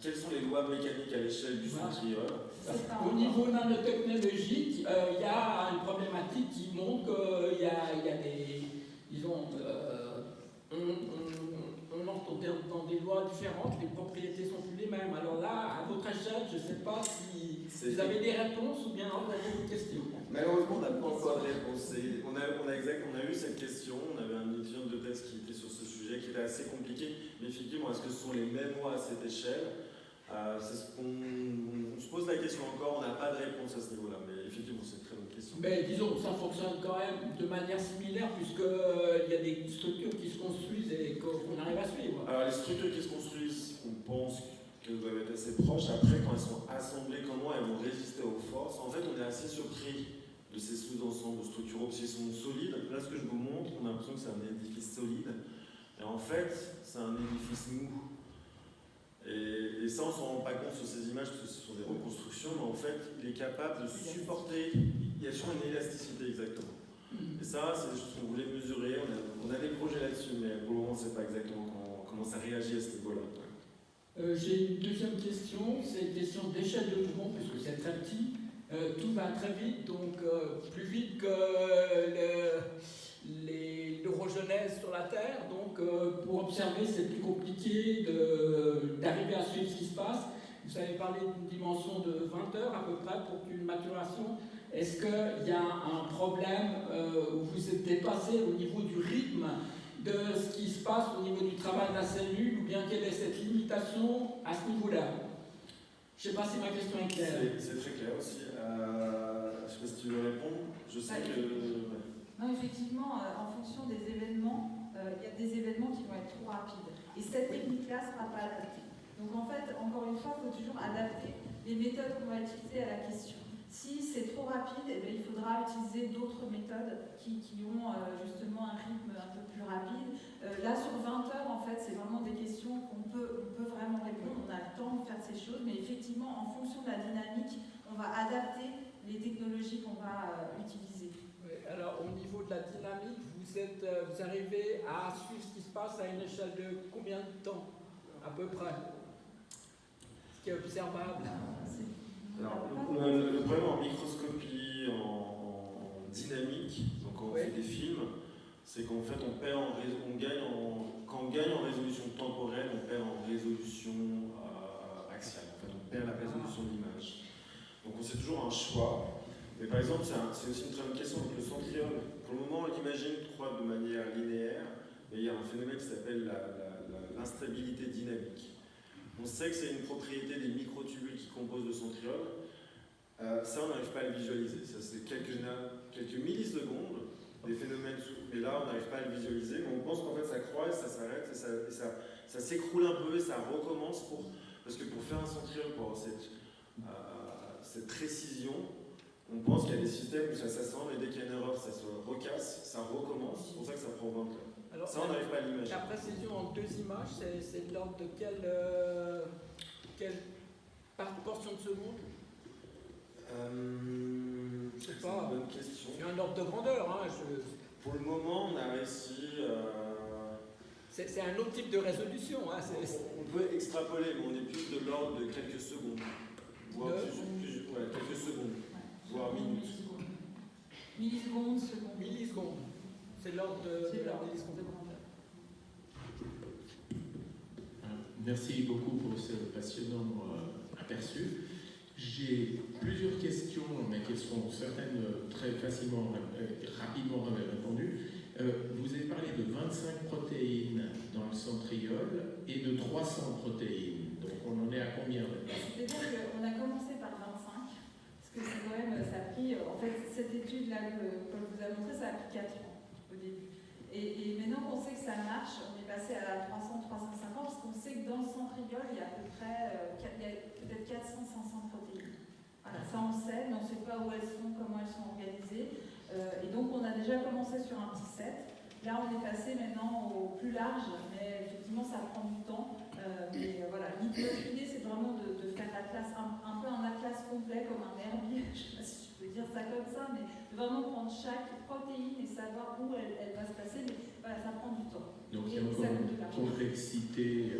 quelles sont les lois mécaniques à l'échelle du centriole? Au niveau nanotechnologique, il y a une problématique qui montre qu'il y a des, disons, on entre dans des lois différentes, les propriétés sont plus les mêmes. Alors là, à votre échelle, je ne sais pas si vous avez des réponses ou bien vous avez des questions. Malheureusement, on n'a pas encore de réponse. On a eu cette question, on avait un étudiant de thèse qui était sur ce sujet, qui était assez compliqué. Mais effectivement, est-ce que ce sont les mêmes lois à cette échelle? C'est ce qu'on se pose la question encore, on n'a pas de réponse à ce niveau-là. Mais effectivement, c'est une très bonne question. Mais disons que ça fonctionne quand même de manière similaire, puisqu'il y a des structures qui se construisent et qu'on arrive à suivre. Alors, les structures qui se construisent, on pense qu'elles doivent être assez proches. Après, quand elles sont assemblées, comment elles vont résister aux forces? En fait, on est assez surpris de ces sous-ensembles structuraux, parce qu'ils sont solides. Là, ce que je vous montre, on a l'impression que c'est un édifice solide. Et en fait, c'est un édifice mou. Et ça, on ne s'en rend pas compte sur ces images, parce que ce sont des reconstructions, mais en fait, il est capable de supporter. Il y a toujours une élasticité, exactement. Et ça, c'est des choses qu'on voulait mesurer. On a des projets là-dessus, mais pour le moment, on ne sait pas exactement comment ça réagit à ce niveau-là. J'ai une deuxième question, c'est une question d'échelle de mouvement, puisque c'est très petit. Tout va très vite, donc plus vite que l'eurogenèse sur la Terre. Donc pour observer, c'est plus compliqué d'arriver à suivre ce qui se passe. Vous avez parlé d'une dimension de 20 heures à peu près pour une maturation. Est-ce qu'il y a un problème où vous êtes dépassé au niveau du rythme de ce qui se passe au niveau du travail de la cellule, ou bien quelle est cette limitation à ce niveau-là? Je ne sais pas si ma question est claire. C'est très clair aussi. Je ne sais pas si tu veux répondre. Je sais que... Non, effectivement, en fonction des événements, il y a des événements qui vont être trop rapides. Et cette technique-là ne sera pas adaptée. Donc en fait, encore une fois, il faut toujours adapter les méthodes qu'on va utiliser à la question. Si c'est trop rapide, eh bien, il faudra utiliser d'autres méthodes qui ont justement un rythme un peu plus rapide. Là, sur 20 heures, en fait, c'est vraiment des questions qu'on peut vraiment répondre. On a le temps de faire ces choses, mais effectivement, en fonction de la dynamique, on va adapter les technologies qu'on va utiliser. Oui, alors, au niveau de la dynamique, vous arrivez à suivre ce qui se passe à une échelle de combien de temps, à peu près? Ce qui est observable. Alors, le problème en microscopie, en dynamique, donc quand on fait des films, c'est qu'en fait quand on gagne en résolution temporelle, on perd en résolution axiale. En fait, on perd la résolution de l'image. Donc c'est toujours un choix. Mais par exemple, c'est aussi une très bonne question. Donc le centriole, pour le moment, on l'imagine croître de manière linéaire, mais il y a un phénomène qui s'appelle l'instabilité dynamique. On sait que c'est une propriété des microtubules qui composent le centriole. Ça, on n'arrive pas à le visualiser. Ça, c'est quelques millisecondes, des phénomènes, mais là, on n'arrive pas à le visualiser. Mais on pense qu'en fait, ça croît, ça s'arrête, et ça s'écroule un peu, et ça recommence. Parce que pour faire un centriole, pour avoir cette précision, on pense qu'il y a des systèmes où ça s'assemble, et dès qu'il y a une erreur, ça se recasse, ça recommence. C'est pour ça que ça prend 20 heures. Alors, Ça, on n'arrive pas à l'imaginer. la précision en 2 images, c'est de l'ordre de quelle portion de seconde? C'est pas. une bonne question. C'est un ordre de grandeur. Hein, Pour le moment, on a réussi. C'est un autre type de résolution. Hein, on peut extrapoler, mais on est plus de l'ordre de quelques secondes. Voire quelques secondes. Voire minutes. Millisecondes, secondes. Millisecondes. C'est l'ordre de la milliseconde. Merci beaucoup pour ce passionnant aperçu. J'ai plusieurs questions, mais qui seront certaines très facilement, rapidement répondues. Vous avez parlé de 25 protéines dans le centriole et de 300 protéines. Donc on en est à combien maintenant? C'est-à-dire qu'on a commencé par 25, parce que c'est quand même, ça a pris, en fait, cette étude-là que je vous ai montrée, ça a pris 4 ans au début. Et maintenant qu'on sait que ça marche, on est passé à 300, 350, parce qu'on sait que dans le centriole, il y a à peu près, il y a peut-être 400, 500 protéines. Voilà, ça on sait, mais on ne sait pas où elles sont, comment elles sont organisées. Et donc on a déjà commencé sur un petit set. Là on est passé maintenant au plus large, mais effectivement ça prend du temps. Mais voilà, l'idée c'est vraiment de faire l'atlas, un peu un atlas complet comme un herbier, je ne sais pas si je peux dire ça comme ça, mais de vraiment prendre chaque protéine et savoir où elle va se passer. Mais voilà, ça prend du temps. Donc il y a encore une complexité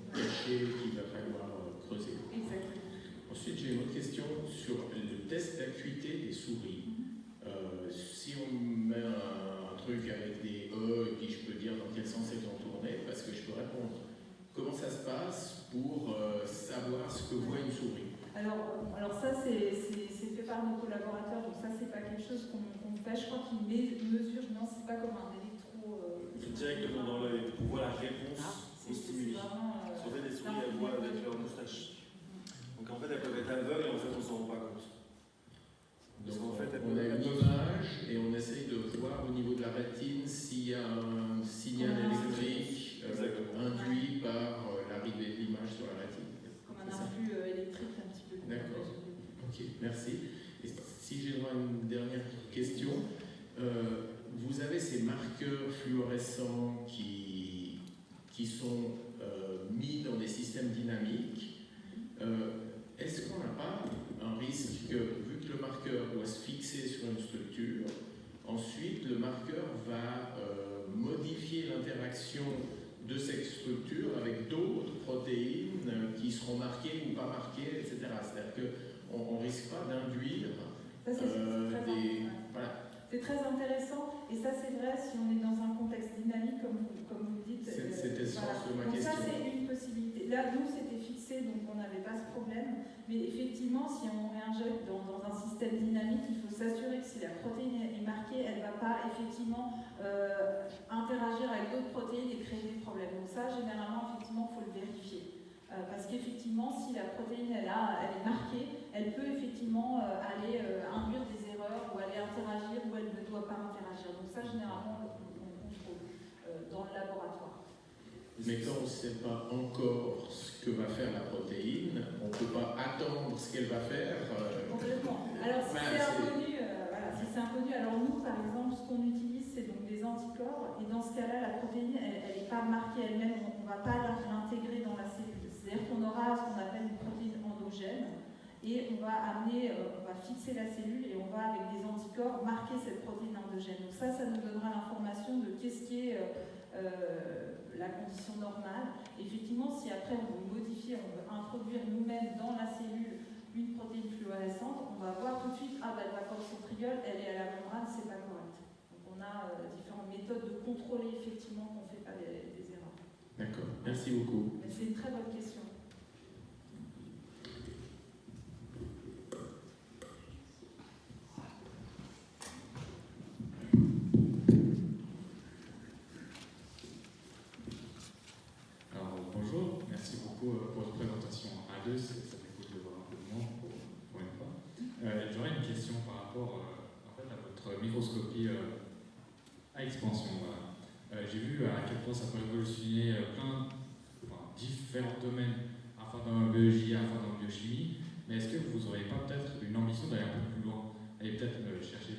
cachée qu'il va falloir creuser. Exactement. Ensuite, j'ai une autre question sur le test d'acuité des souris. Si on met un truc avec des E, et puis je peux dire dans quel sens elles ont tourné, parce que je peux répondre. Comment ça se passe pour savoir ce que voit une souris? Alors ça, c'est fait par nos collaborateurs, donc ça, c'est pas quelque chose qu'on fait. Je crois qu'ils mesurent, non, c'est pas comme un électro... directement dans l'œil, pour voir la réponse au stimuli. Sur fait, les souris, elles voient avec leur moustache. Donc en fait, elles peuvent être aveugles et en fait, on s'en rend pas compte. Donc en fait, on a une image et on essaye de voir au niveau de la rétine s'il y a un signal électrique induit par l'arrivée de l'image sur la rétine. Comme un influx électrique un petit peu. D'accord. Ok, merci. Et si j'ai droit à une dernière question, vous avez ces marqueurs fluorescents qui sont mis dans des systèmes dynamiques. Est-ce qu'on n'a pas un risque que, vu que le marqueur doit se fixer sur une structure, ensuite le marqueur va modifier l'interaction de cette structure avec d'autres protéines qui seront marquées ou pas marquées, etc. C'est-à-dire qu'on ne risque pas d'induire des... Voilà. C'est très intéressant, et ça c'est vrai si on est dans un contexte dynamique, comme vous dites. C'était le sens de ma donc question. Ça c'est une possibilité. Là, nous c'était fixé, donc on n'avait pas ce problème. Mais effectivement, si on réinjecte dans un système dynamique, il faut s'assurer que si la protéine est marquée, elle ne va pas effectivement interagir avec d'autres protéines et créer des problèmes. Donc ça, généralement, effectivement, il faut le vérifier. Parce qu'effectivement, si la protéine elle est marquée, elle peut effectivement aller induire des erreurs ou aller interagir où elle ne doit pas interagir. Donc ça, généralement, on contrôle dans le laboratoire. Mais quand on ne sait pas encore ce que va faire la protéine, on ne peut pas attendre ce qu'elle va faire. Complètement. Alors si c'est inconnu, si c'est inconnu, alors nous, par exemple, ce qu'on utilise, c'est donc des anticorps. Et dans ce cas-là, la protéine, elle n'est pas marquée elle-même, on ne va pas l'intégrer dans la cellule. C'est-à-dire qu'on aura ce qu'on appelle une protéine endogène et on va fixer la cellule et on va avec des anticorps marquer cette protéine endogène. Donc ça nous donnera l'information de qu'est-ce qui est la condition normale. Effectivement, si après on veut modifier, on veut introduire nous-mêmes dans la cellule une protéine fluorescente, on va voir tout de suite, elle va pas au centriole, elle est à la membrane, c'est pas correct. Donc on a différentes méthodes de contrôler effectivement qu'on ne fait pas des erreurs. D'accord, merci beaucoup. C'est une très bonne question. Alors bonjour, merci beaucoup pour votre présentation à deux, ça fait cool de voir un peu de monde pour une fois. J'aurais une question par rapport à votre microscopie à expansion. Voilà. J'ai vu à quel point ça peut révolutionner différents domaines, à la fois dans la biologie, à la fois dans la biochimie, mais est-ce que vous n'auriez pas peut-être une ambition d'aller un peu plus loin et peut-être chercher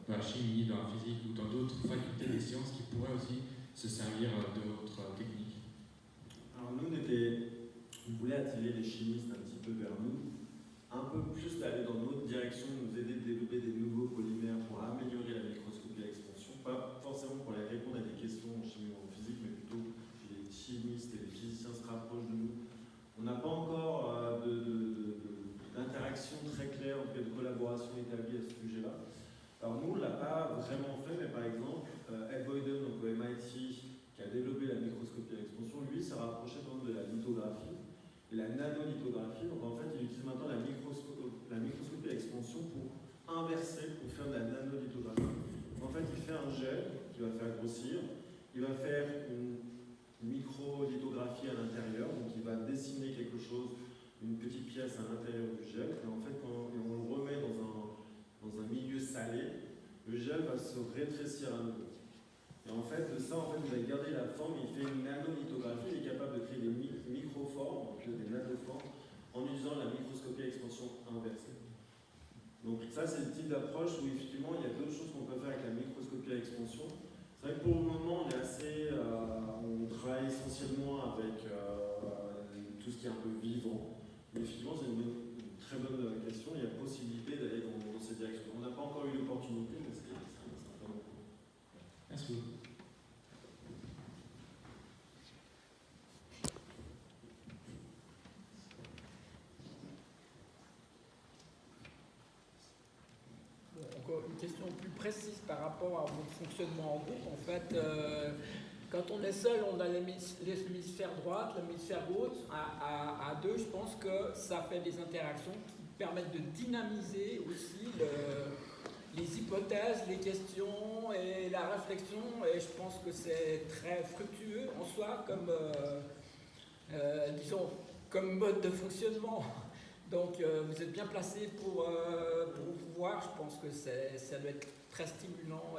dans dans la chimie, dans la physique ou dans d'autres facultés des sciences qui pourraient aussi se servir de votre technique? Alors nous, on voulait attirer les chimistes un petit peu vers nous, un peu plus d'aller dans notre direction, nous aider à développer des nouveaux polymères pour améliorer la microscopie à expansion, pas forcément pour aller répondre à des questions en chimie ou en physique, mais plutôt que les chimistes et les physiciens se rapprochent de nous. On n'a pas encore d'interaction très claire, en fait, de collaboration établie à ce sujet-là. Alors nous, on ne l'a pas vraiment fait, mais par exemple, Ed Boyden, donc au MIT, qui a développé la microscopie à expansion, lui s'est rapproché par exemple de la lithographie et la nanolithographie. Donc en fait, il utilise maintenant la microscopie à expansion pour inverser, pour faire de la nanolithographie. Donc, en fait, il fait un gel qui va faire grossir, il va faire une micro-lithographie à l'intérieur, donc il va dessiner quelque chose, une petite pièce à l'intérieur du gel, et en fait, quand on le remet dans un milieu salé, le gel va se rétrécir à nouveau. Et en fait, de ça, vous allez garder la forme, il fait une nanolithographie, il est capable de créer des microformes, des nanoformes, en utilisant la microscopie à expansion inversée. Donc ça, c'est le type d'approche où effectivement, il y a d'autres choses qu'on peut faire avec la microscopie à expansion. C'est vrai que pour le moment, on travaille essentiellement avec tout ce qui est un peu vivant. Mais effectivement, c'est une très bonne question. Il y a possibilité d'aller dans cette direction. On n'a pas encore eu l'opportunité, mais c'est un peu long. Merci beaucoup. Encore une question plus précise par rapport à votre fonctionnement en groupe. En fait, quand on est seul, on a l'hémisphère droite, l'hémisphère gauche. À deux, je pense que ça fait des interactions qui permettent de dynamiser aussi les hypothèses, les questions et la réflexion. Et je pense que c'est très fructueux en soi comme mode de fonctionnement. Donc vous êtes bien placé pour pouvoir, je pense que ça doit être très stimulant.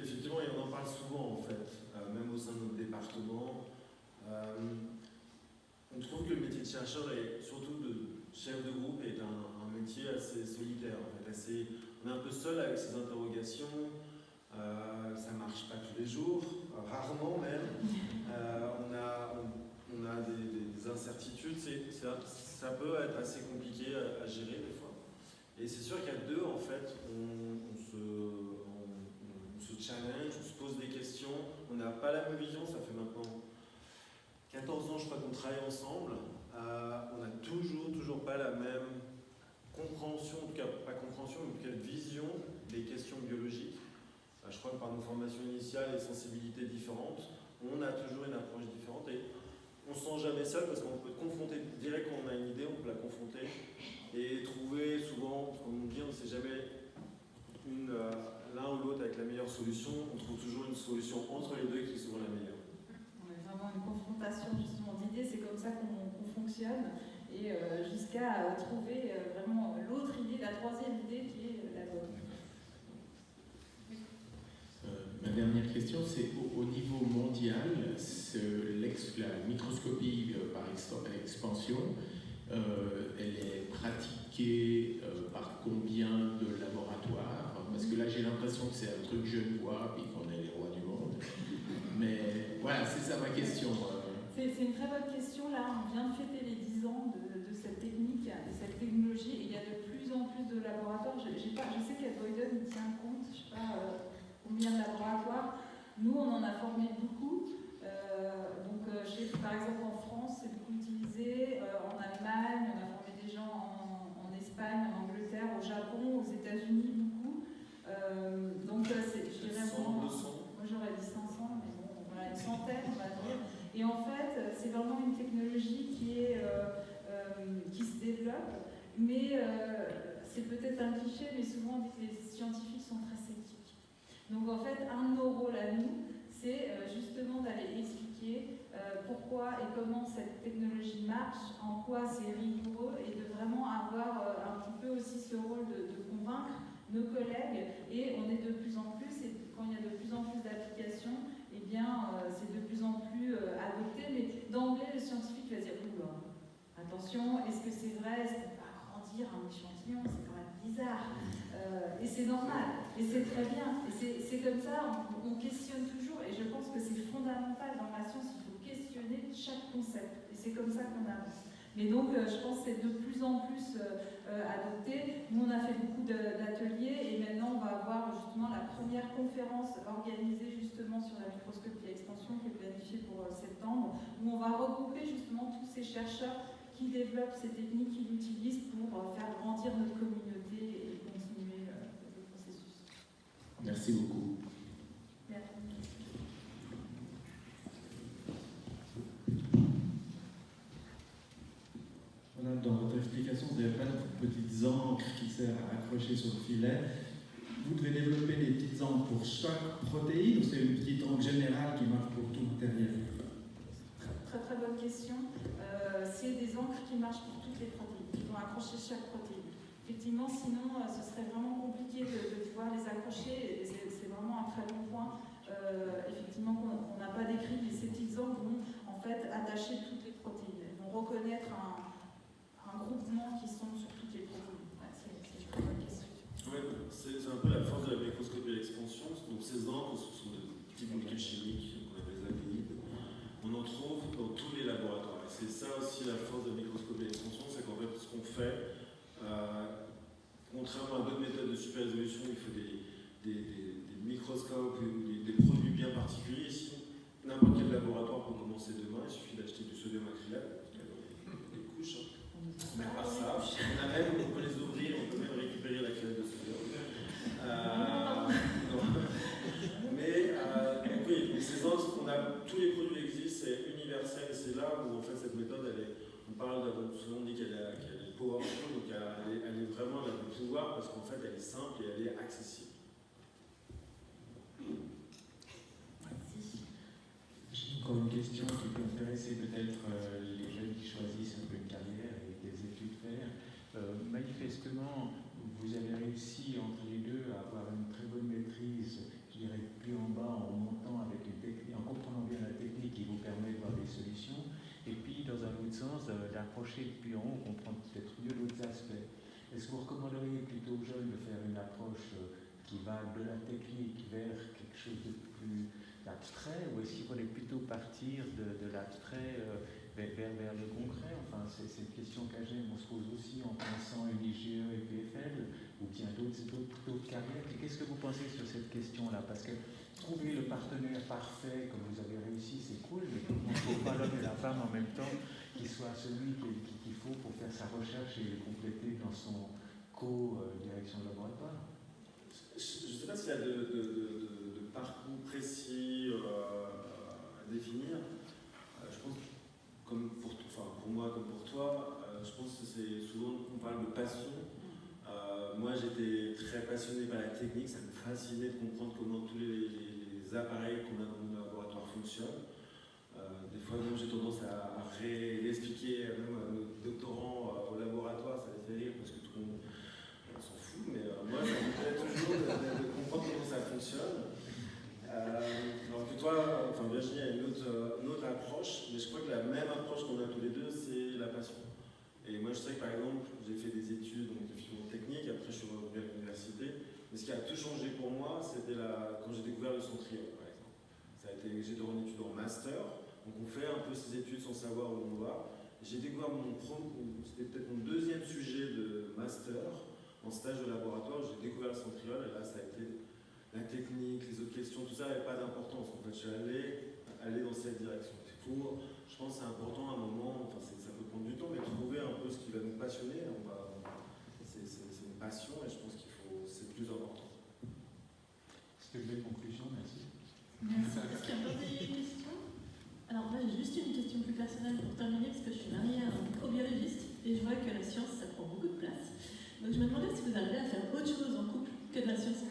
Effectivement, et on en parle souvent en fait, même au sein de notre département. On trouve que le métier de chercheur et surtout de chef de groupe est un métier assez solitaire. En fait, on est un peu seul avec ses interrogations, ça ne marche pas tous les jours, rarement même. On a des incertitudes, ça peut être assez compliqué à gérer des fois. Et c'est sûr qu'à deux, en fait, on se challenge, on se pose des questions, on n'a pas la même vision, ça fait maintenant 14 ans, je crois qu'on travaille ensemble. On n'a toujours pas la même compréhension, en tout cas pas compréhension, mais en tout cas vision des questions biologiques. Je crois que par nos formations initiales et sensibilités différentes, on a toujours une approche différente et on ne se sent jamais seul parce qu'on peut confronter, direct quand on a une idée, on peut la confronter et trouver souvent, comme on dit, on ne sait jamais l'un ou l'autre avec la meilleure solution, on trouve toujours une solution entre les deux qui est souvent la meilleure. On est vraiment une confrontation justement d'idées, c'est comme ça qu'on fonctionne et jusqu'à trouver vraiment l'autre idée, la troisième idée qui est la bonne. Ma dernière question, c'est au niveau mondial, la microscopie par expansion, elle est pratiquée par combien de laboratoires? Parce que là, j'ai l'impression que c'est un truc genevois et qu'on est les rois du monde. Mais voilà, c'est ça ma question. C'est une très bonne question. Là, on vient de fêter les 10 ans de cette technique, de cette technologie, et il y a de plus en plus de laboratoires. Je sais qu'à Boyden, il tient compte, je ne sais pas combien de laboratoires. Nous, on en a formé beaucoup. Je sais que par exemple en France, c'est beaucoup utilisé. En Allemagne, on a formé des gens en Espagne, en Angleterre, au Japon, aux États-Unis, beaucoup. Je dirais vraiment. Moi, j'aurais dit 500, mais bon, voilà, une centaine, on va dire. Et en fait, c'est vraiment une technologie qui se développe, mais c'est peut-être un cliché, mais souvent les scientifiques sont très sceptiques. Donc en fait, un de nos rôles à nous, c'est justement d'aller expliquer pourquoi et comment cette technologie marche, en quoi c'est rigoureux, et de vraiment avoir un petit peu aussi ce rôle de convaincre nos collègues. Et on est de plus en plus, et quand il y a de plus en plus d'applications, eh bien, c'est de plus en plus adopté. Mais d'emblée, le scientifique va dire « Oula, attention, est-ce que c'est vrai? Est-ce qu'on peut agrandir un échantillon? C'est quand même bizarre. Et c'est normal, et c'est très bien. Et c'est comme ça, on questionne toujours, et je pense que c'est fondamental dans la science, il faut questionner chaque concept. Et c'est comme ça qu'on avance. Mais donc, je pense que c'est de plus en plus adopté. Nous, on a fait beaucoup d'ateliers, et maintenant, on va avoir justement la première conférence organisée justement sur la microscopie à extension, qui est planifiée pour septembre, où on va regrouper justement tous ces chercheurs qui développent ces techniques, qui l'utilisent pour faire grandir notre communauté et continuer le processus. Merci beaucoup. Merci. Voilà, dans votre explication, vous avez plein de petites encres qui servent à accrocher sur le filet. Vous devez développer des petites encres pour chaque protéine ou c'est une petite encre générale qui marche pour tout le matériel? Très très bonne question. C'est des encres qui marchent pour toutes les protéines, qui vont accrocher chaque protéine. Effectivement, sinon, ce serait vraiment compliqué de pouvoir les accrocher, et c'est vraiment un très bon point. Effectivement, qu'on n'a pas décrit, mais ces petites encres vont en fait attacher toutes les protéines. Elles vont reconnaître un groupement qui sont sur toutes les protéines. Ouais, c'est une très bonne question. Ouais, c'est un peu la force de la microscopie à l'expansion. Donc ces encres, ce sont des petites molécules chimiques qu'on appelle les alvéoles. On en trouve dans tous les laboratoires. Et c'est ça aussi la force de la microscopie à l'expansion, c'est qu'en fait ce qu'on fait, contrairement à d'autres méthodes de super résolution, il faut des microscopes ou des produits bien particuliers. Ici, n'importe quel laboratoire peut commencer demain, il suffit d'acheter du sodium acrylate, parce qu'il y a des couches. Mais à part ça, on peut les ouvrir, on peut même récupérer l'acrylate de sodium. Mais oui, ces encres, tous les produits existent, c'est universel, et c'est là où en fait cette méthode, on parle souvent on dit qu'elle est powerful, donc elle est vraiment là de pouvoir parce qu'en fait elle est simple et elle est accessible. J'ai encore une question qui peut intéresser peut-être les jeunes qui choisissent un peu une carrière et des études faire. Manifestement, vous avez réussi entre les deux à avoir une très bonne maîtrise, je dirais plus en bas, en montant avec une technique, en comprenant bien la technique qui vous permet de voir des solutions, et puis dans un autre sens, d'approcher depuis en haut, comprendre peut-être mieux d'autres aspects. Est-ce que vous recommanderiez plutôt aux jeunes de faire une approche qui va de la technique vers quelque chose de plus abstrait, ou est-ce qu'il faudrait plutôt partir de l'abstrait vers le concret? Enfin, c'est une question qu'AGEM on se pose aussi en pensant une IGE et PFL, ou bien d'autres carrières. Et qu'est-ce que vous pensez sur cette question-là? Parce que trouver le partenaire parfait, comme vous avez réussi, c'est cool, mais il ne faut pas l'homme et la femme en même temps qui soit celui qu'il faut pour faire sa recherche et le compléter dans son co-direction de laboratoire. Je ne sais pas s'il y a de parcours précis à définir. Je pense, comme pour moi comme pour toi, je pense que c'est souvent qu'on parle de passion. Moi, j'étais très passionné par la technique, ça me fascinait de comprendre comment tous les appareils qu'on a dans nos laboratoires fonctionnent. Des fois, même, j'ai tendance à réexpliquer même à nos doctorants au laboratoire, ça les fait rire parce que tout le monde s'en fout, mais moi, ça me plaît toujours de comprendre comment ça fonctionne. Alors que toi, Virginie a une autre approche, mais je crois que la même approche qu'on a tous les deux, c'est la passion. Et moi, je sais que par exemple, j'ai fait des études de philo technique, après je suis revenu à l'université, mais ce qui a tout changé pour moi, c'était quand j'ai découvert le centriole, par exemple. J'étais en études en master, donc on fait un peu ces études sans savoir où on va. J'ai découvert c'était peut-être mon deuxième sujet de master, en stage de laboratoire, j'ai découvert le centriole, et là, ça a été la technique, les autres questions, tout ça n'avait pas d'importance. En fait, je suis allé dans cette direction. Je pense que c'est important à un moment, ça peut prendre du temps, mais trouver un peu ce qui va nous passionner. C'est une passion et je pense c'est le plus important. C'était une belle conclusion, merci. Merci. Est-ce qu'il y a encore des questions? Alors moi j'ai juste une question plus personnelle pour terminer, parce que je suis mariée à un microbiologiste et je vois que la science ça prend beaucoup de place. Donc je me demandais si vous arrivez à faire autre chose en couple que de la science.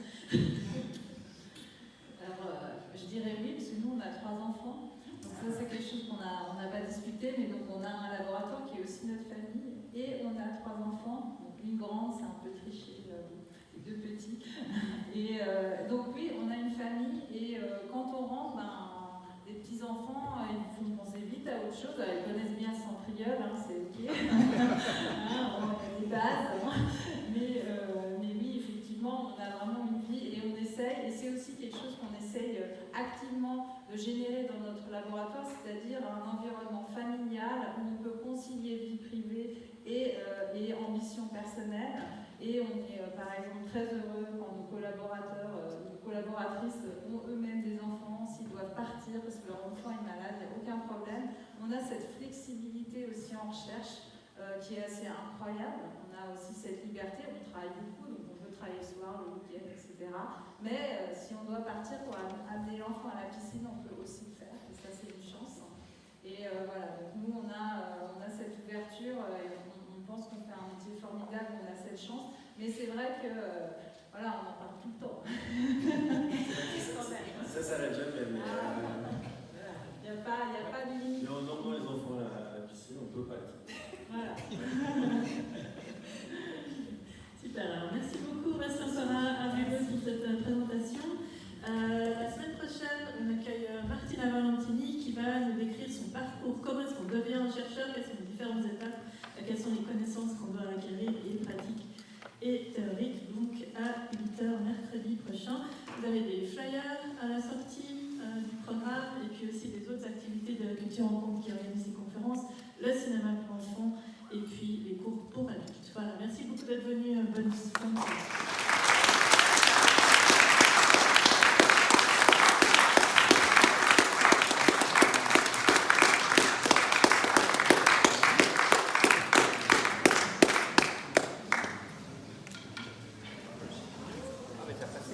Alors je dirais oui, parce que nous on a 3 enfants. Donc ça c'est quelque chose qu'on n'a pas discuté, mais donc on a un laboratoire qui est aussi notre famille et on a 3 enfants. Donc une grande, c'est un peu triché, et 2 petits. Et donc oui, on a une famille et quand on rentre, les petits-enfants, ils font penser vite à autre chose. Ils connaissent bien le centriole, c'est ok. Il y a des bases. Mais personnel. Et on est par exemple très heureux quand nos collaborateurs ou collaboratrices ont eux-mêmes des enfants, s'ils doivent partir parce que leur enfant est malade, il n'y a aucun problème. On a cette flexibilité aussi en recherche qui est assez incroyable. On a aussi cette liberté, on travaille beaucoup, donc on peut travailler le soir, le week-end, etc. Mais si on doit partir pour amener l'enfant à la piscine, on peut aussi le faire, et ça c'est une chance. Et voilà, donc nous on a cette ouverture, et on pense qu'on fait un métier formidable, on a cette chance, mais c'est vrai que voilà, on en parle tout le temps. Ça l'a déjà fait, mais il n'y a pas de limite. mais en emmenant les enfants à la piscine, on peut pas être. Voilà. Super, alors merci beaucoup Vincent Sarah Avuleux pour cette présentation. La semaine prochaine, on accueille Martina Valentini qui va nous décrire son parcours, comment est-ce qu'on devient un chercheur, quelles sont les différentes étapes, quelles sont les connaissances qu'on doit acquérir et pratiques et théoriques, donc à 8h mercredi prochain. Vous avez des flyers à la sortie du programme et puis aussi des autres activités de Culture Rencontre qui organisent ces conférences, le cinéma pour enfants et puis les cours pour adultes. Voilà, merci beaucoup d'être venus. Bonne soirée.